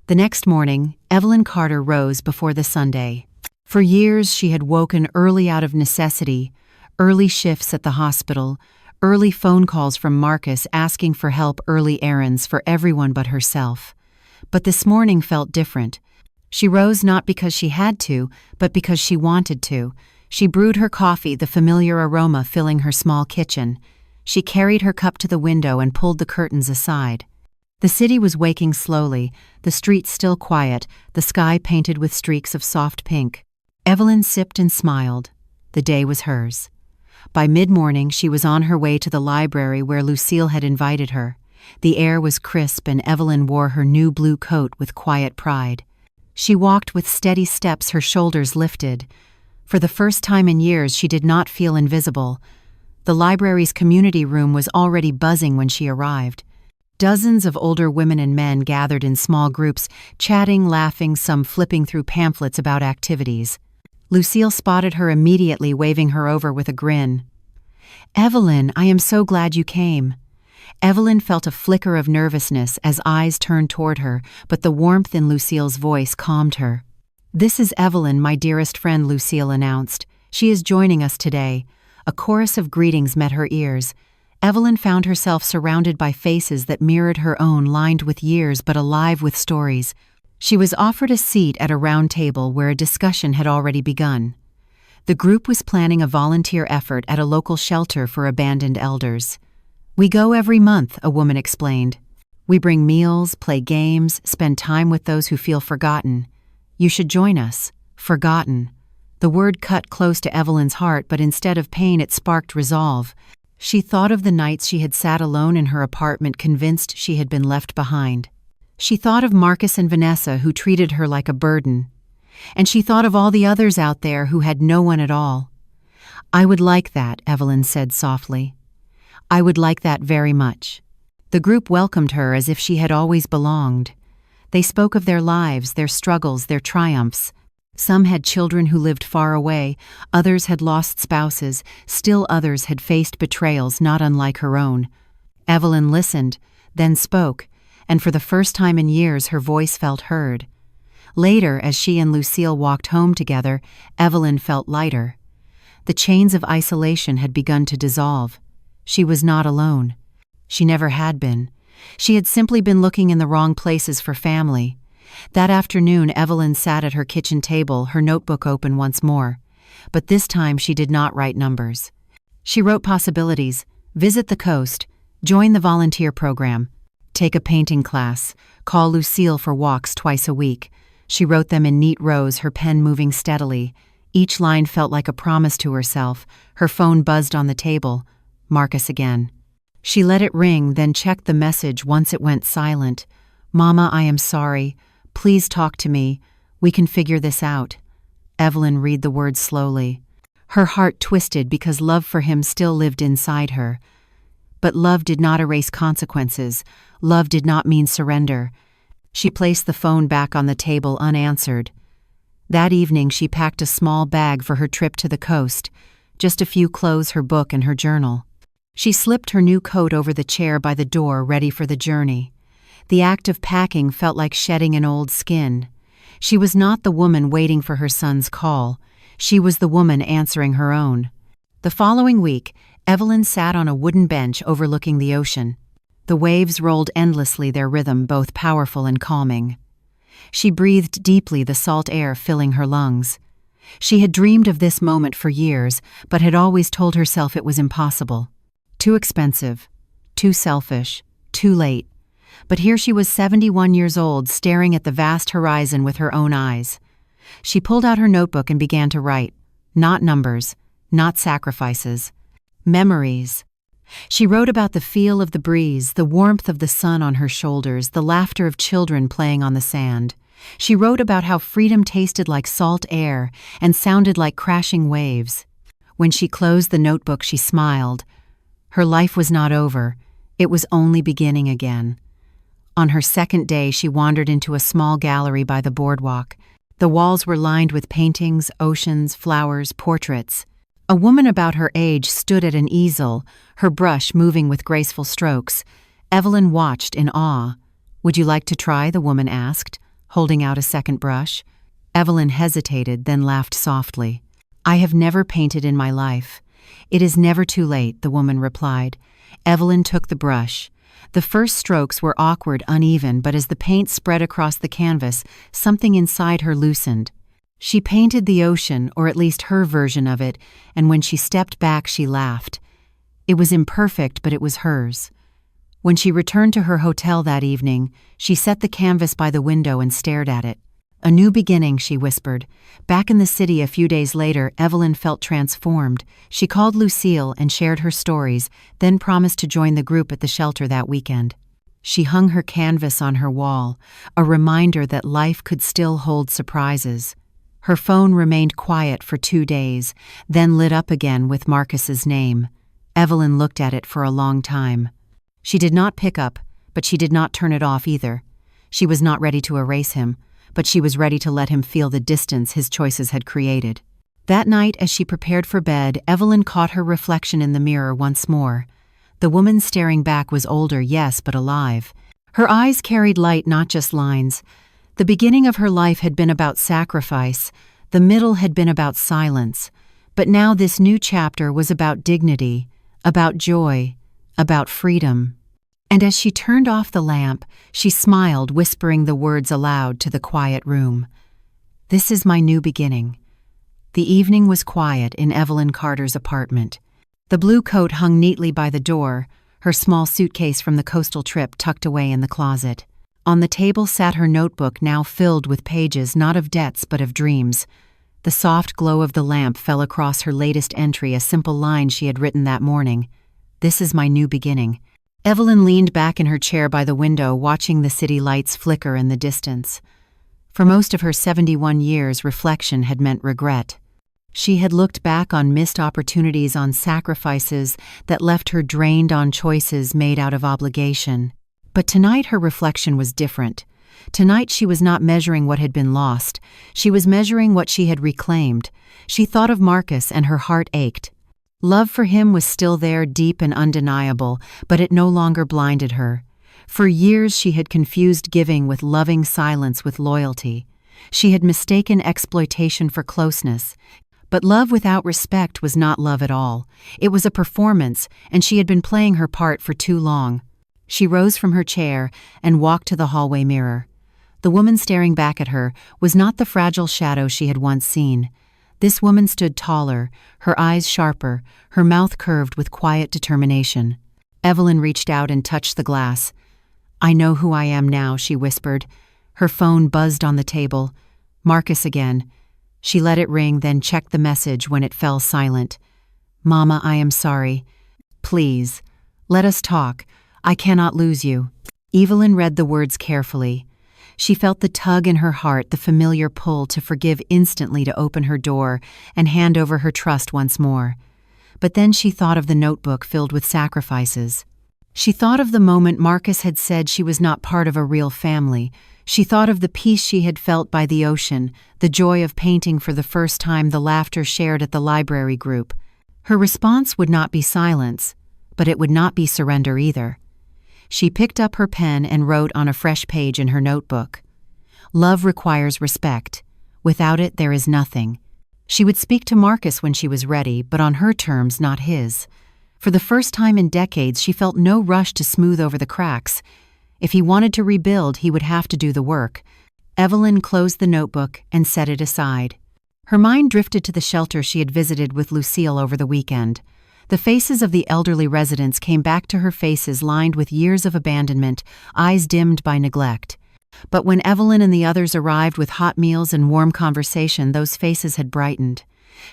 A: The next morning, Evelyn Carter rose before the Sunday. For years, she had woken early out of necessity, early shifts at the hospital, early phone calls from Marcus asking for help, early errands for everyone but herself. But this morning felt different. She rose not because she had to, but because she wanted to. She brewed her coffee, the familiar aroma filling her small kitchen. She carried her cup to the window and pulled the curtains aside. The city was waking slowly, the streets still quiet, the sky painted with streaks of soft pink. Evelyn sipped and smiled. The day was hers. By mid-morning, she was on her way to the library where Lucille had invited her. The air was crisp, and Evelyn wore her new blue coat with quiet pride. She walked with steady steps, her shoulders lifted. For the first time in years, she did not feel invisible. The library's community room was already buzzing when she arrived. Dozens of older women and men gathered in small groups, chatting, laughing, some flipping through pamphlets about activities. Lucille spotted her immediately, waving her over with a grin. "Evelyn, I am so glad you came." Evelyn felt a flicker of nervousness as eyes turned toward her, but the warmth in Lucille's voice calmed her. "This is Evelyn, my dearest friend," Lucille announced. "She is joining us today." A chorus of greetings met her ears. Evelyn found herself surrounded by faces that mirrored her own, lined with years but alive with stories. She was offered a seat at a round table where a discussion had already begun. The group was planning a volunteer effort at a local shelter for abandoned elders. "We go every month," a woman explained. "We bring meals, play games, spend time with those who feel forgotten. You should join us." Forgotten. The word cut close to Evelyn's heart, but instead of pain, it sparked resolve. She thought of the nights she had sat alone in her apartment, convinced she had been left behind. She thought of Marcus and Vanessa, who treated her like a burden. And she thought of all the others out there who had no one at all. "I would like that," Evelyn said softly. "I would like that very much." The group welcomed her as if she had always belonged. They spoke of their lives, their struggles, their triumphs. Some had children who lived far away, others had lost spouses, still others had faced betrayals not unlike her own. Evelyn listened, then spoke, and for the first time in years her voice felt heard. Later, as she and Lucille walked home together, Evelyn felt lighter. The chains of isolation had begun to dissolve. She was not alone. She never had been. She had simply been looking in the wrong places for family. That afternoon, Evelyn sat at her kitchen table, her notebook open once more. But this time she did not write numbers. She wrote possibilities: visit the coast, join the volunteer program, take a painting class, call Lucille for walks twice a week. She wrote them in neat rows, her pen moving steadily. Each line felt like a promise to herself. Her phone buzzed on the table. Marcus again. She let it ring, then checked the message once it went silent. "Mama, I am sorry. Please talk to me. We can figure this out." Evelyn read the words slowly. Her heart twisted because love for him still lived inside her. But love did not erase consequences. Love did not mean surrender. She placed the phone back on the table unanswered. That evening she packed a small bag for her trip to the coast, just a few clothes, her book, and her journal. She slipped her new coat over the chair by the door, ready for the journey. The act of packing felt like shedding an old skin. She was not the woman waiting for her son's call. She was the woman answering her own. The following week, Evelyn sat on a wooden bench overlooking the ocean. The waves rolled endlessly, their rhythm both powerful and calming. She breathed deeply, the salt air filling her lungs. She had dreamed of this moment for years, but had always told herself it was impossible. Too expensive, too selfish, too late. But here she was, 71 years old, staring at the vast horizon with her own eyes. She pulled out her notebook and began to write. Not numbers, not sacrifices. Memories. She wrote about the feel of the breeze, the warmth of the sun on her shoulders, the laughter of children playing on the sand. She wrote about how freedom tasted like salt air and sounded like crashing waves. When she closed the notebook, she smiled. Her life was not over. It was only beginning again. On her second day, she wandered into a small gallery by the boardwalk. The walls were lined with paintings, oceans, flowers, portraits. A woman about her age stood at an easel, her brush moving with graceful strokes. Evelyn watched in awe. "Would you like to try?" the woman asked, holding out a second brush. Evelyn hesitated, then laughed softly. "I have never painted in my life." "It is never too late," the woman replied. Evelyn took the brush. The first strokes were awkward, uneven, but as the paint spread across the canvas, something inside her loosened. She painted the ocean, or at least her version of it, and when she stepped back, she laughed. It was imperfect, but it was hers. When she returned to her hotel that evening, she set the canvas by the window and stared at it. "A new beginning," she whispered. Back in the city a few days later, Evelyn felt transformed. She called Lucille and shared her stories, then promised to join the group at the shelter that weekend. She hung her canvas on her wall, a reminder that life could still hold surprises. Her phone remained quiet for 2 days, then lit up again with Marcus's name. Evelyn looked at it for a long time. She did not pick up, but she did not turn it off either. She was not ready to erase him, but she was ready to let him feel the distance his choices had created. That night, as she prepared for bed, Evelyn caught her reflection in the mirror once more. The woman staring back was older, yes, but alive. Her eyes carried light, not just lines. The beginning of her life had been about sacrifice. The middle had been about silence. But now this new chapter was about dignity, about joy, about freedom. And as she turned off the lamp, she smiled, whispering the words aloud to the quiet room. "This is my new beginning." The evening was quiet in Evelyn Carter's apartment. The blue coat hung neatly by the door, her small suitcase from the coastal trip tucked away in the closet. On the table sat her notebook, now filled with pages not of debts but of dreams. The soft glow of the lamp fell across her latest entry, a simple line she had written that morning. "This is my new beginning." Evelyn leaned back in her chair by the window, watching the city lights flicker in the distance. For most of her 71 years, reflection had meant regret. She had looked back on missed opportunities, on sacrifices that left her drained, on choices made out of obligation. But tonight her reflection was different. Tonight she was not measuring what had been lost. She was measuring what she had reclaimed. She thought of Marcus and her heart ached. Love for him was still there, deep and undeniable, but it no longer blinded her. For years she had confused giving with loving, silence with loyalty. She had mistaken exploitation for closeness. But love without respect was not love at all. It was a performance, and she had been playing her part for too long. She rose from her chair and walked to the hallway mirror. The woman staring back at her was not the fragile shadow she had once seen. This woman stood taller, her eyes sharper, her mouth curved with quiet determination. Evelyn reached out and touched the glass. "I know who I am now," she whispered. Her phone buzzed on the table. Marcus again. She let it ring, then checked the message when it fell silent. "Mama, I am sorry. Please, let us talk. I cannot lose you." Evelyn read the words carefully. She felt the tug in her heart, the familiar pull to forgive instantly, to open her door and hand over her trust once more. But then she thought of the notebook filled with sacrifices. She thought of the moment Marcus had said she was not part of a real family. She thought of the peace she had felt by the ocean, the joy of painting for the first time, the laughter shared at the library group. Her response would not be silence, but it would not be surrender either. She picked up her pen and wrote on a fresh page in her notebook. "Love requires respect. Without it, there is nothing." She would speak to Marcus when she was ready, but on her terms, not his. For the first time in decades, she felt no rush to smooth over the cracks. If he wanted to rebuild, he would have to do the work. Evelyn closed the notebook and set it aside. Her mind drifted to the shelter she had visited with Lucille over the weekend. The faces of the elderly residents came back to her, faces lined with years of abandonment, eyes dimmed by neglect. But when Evelyn and the others arrived with hot meals and warm conversation, those faces had brightened.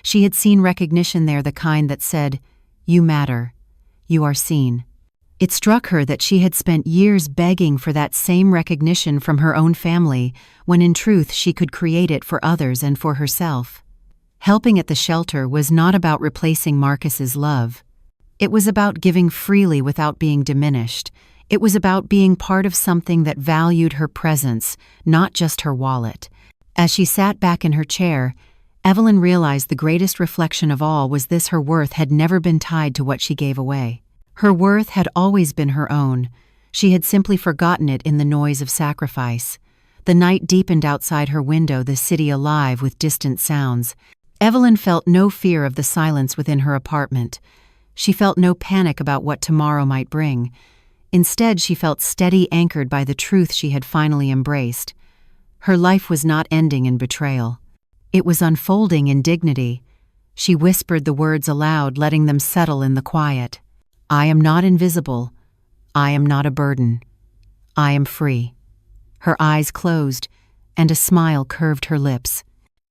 A: She had seen recognition there, the kind that said, "You matter. You are seen." It struck her that she had spent years begging for that same recognition from her own family, when in truth she could create it for others and for herself. Helping at the shelter was not about replacing Marcus's love. It was about giving freely without being diminished. It was about being part of something that valued her presence, not just her wallet. As she sat back in her chair, Evelyn realized the greatest reflection of all was this: her worth had never been tied to what she gave away. Her worth had always been her own. She had simply forgotten it in the noise of sacrifice. The night deepened outside her window, the city alive with distant sounds. Evelyn felt no fear of the silence within her apartment. She felt no panic about what tomorrow might bring. Instead, she felt steady, anchored by the truth she had finally embraced. Her life was not ending in betrayal. It was unfolding in dignity. She whispered the words aloud, letting them settle in the quiet. "I am not invisible. I am not a burden. I am free." Her eyes closed, and a smile curved her lips.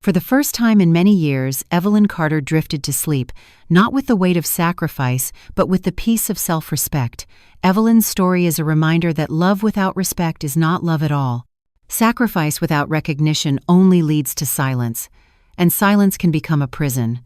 A: For the first time in many years, Evelyn Carter drifted to sleep, not with the weight of sacrifice, but with the peace of self-respect. Evelyn's story is a reminder that love without respect is not love at all. Sacrifice without recognition only leads to silence, and silence can become a prison.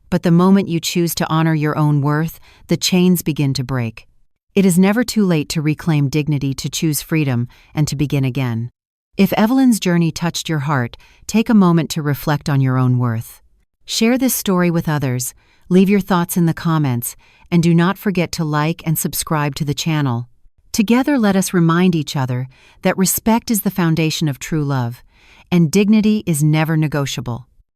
A: But the moment you choose to honor your own worth, the chains begin to break. It is never too late to reclaim dignity, to choose freedom, and to begin again. If Evelyn's journey touched your heart, take a moment to reflect on your own worth. Share this story with others, leave your thoughts in the comments, and do not forget to like and subscribe to the channel. Together, let us remind each other that respect is the foundation of true love, and dignity is never negotiable.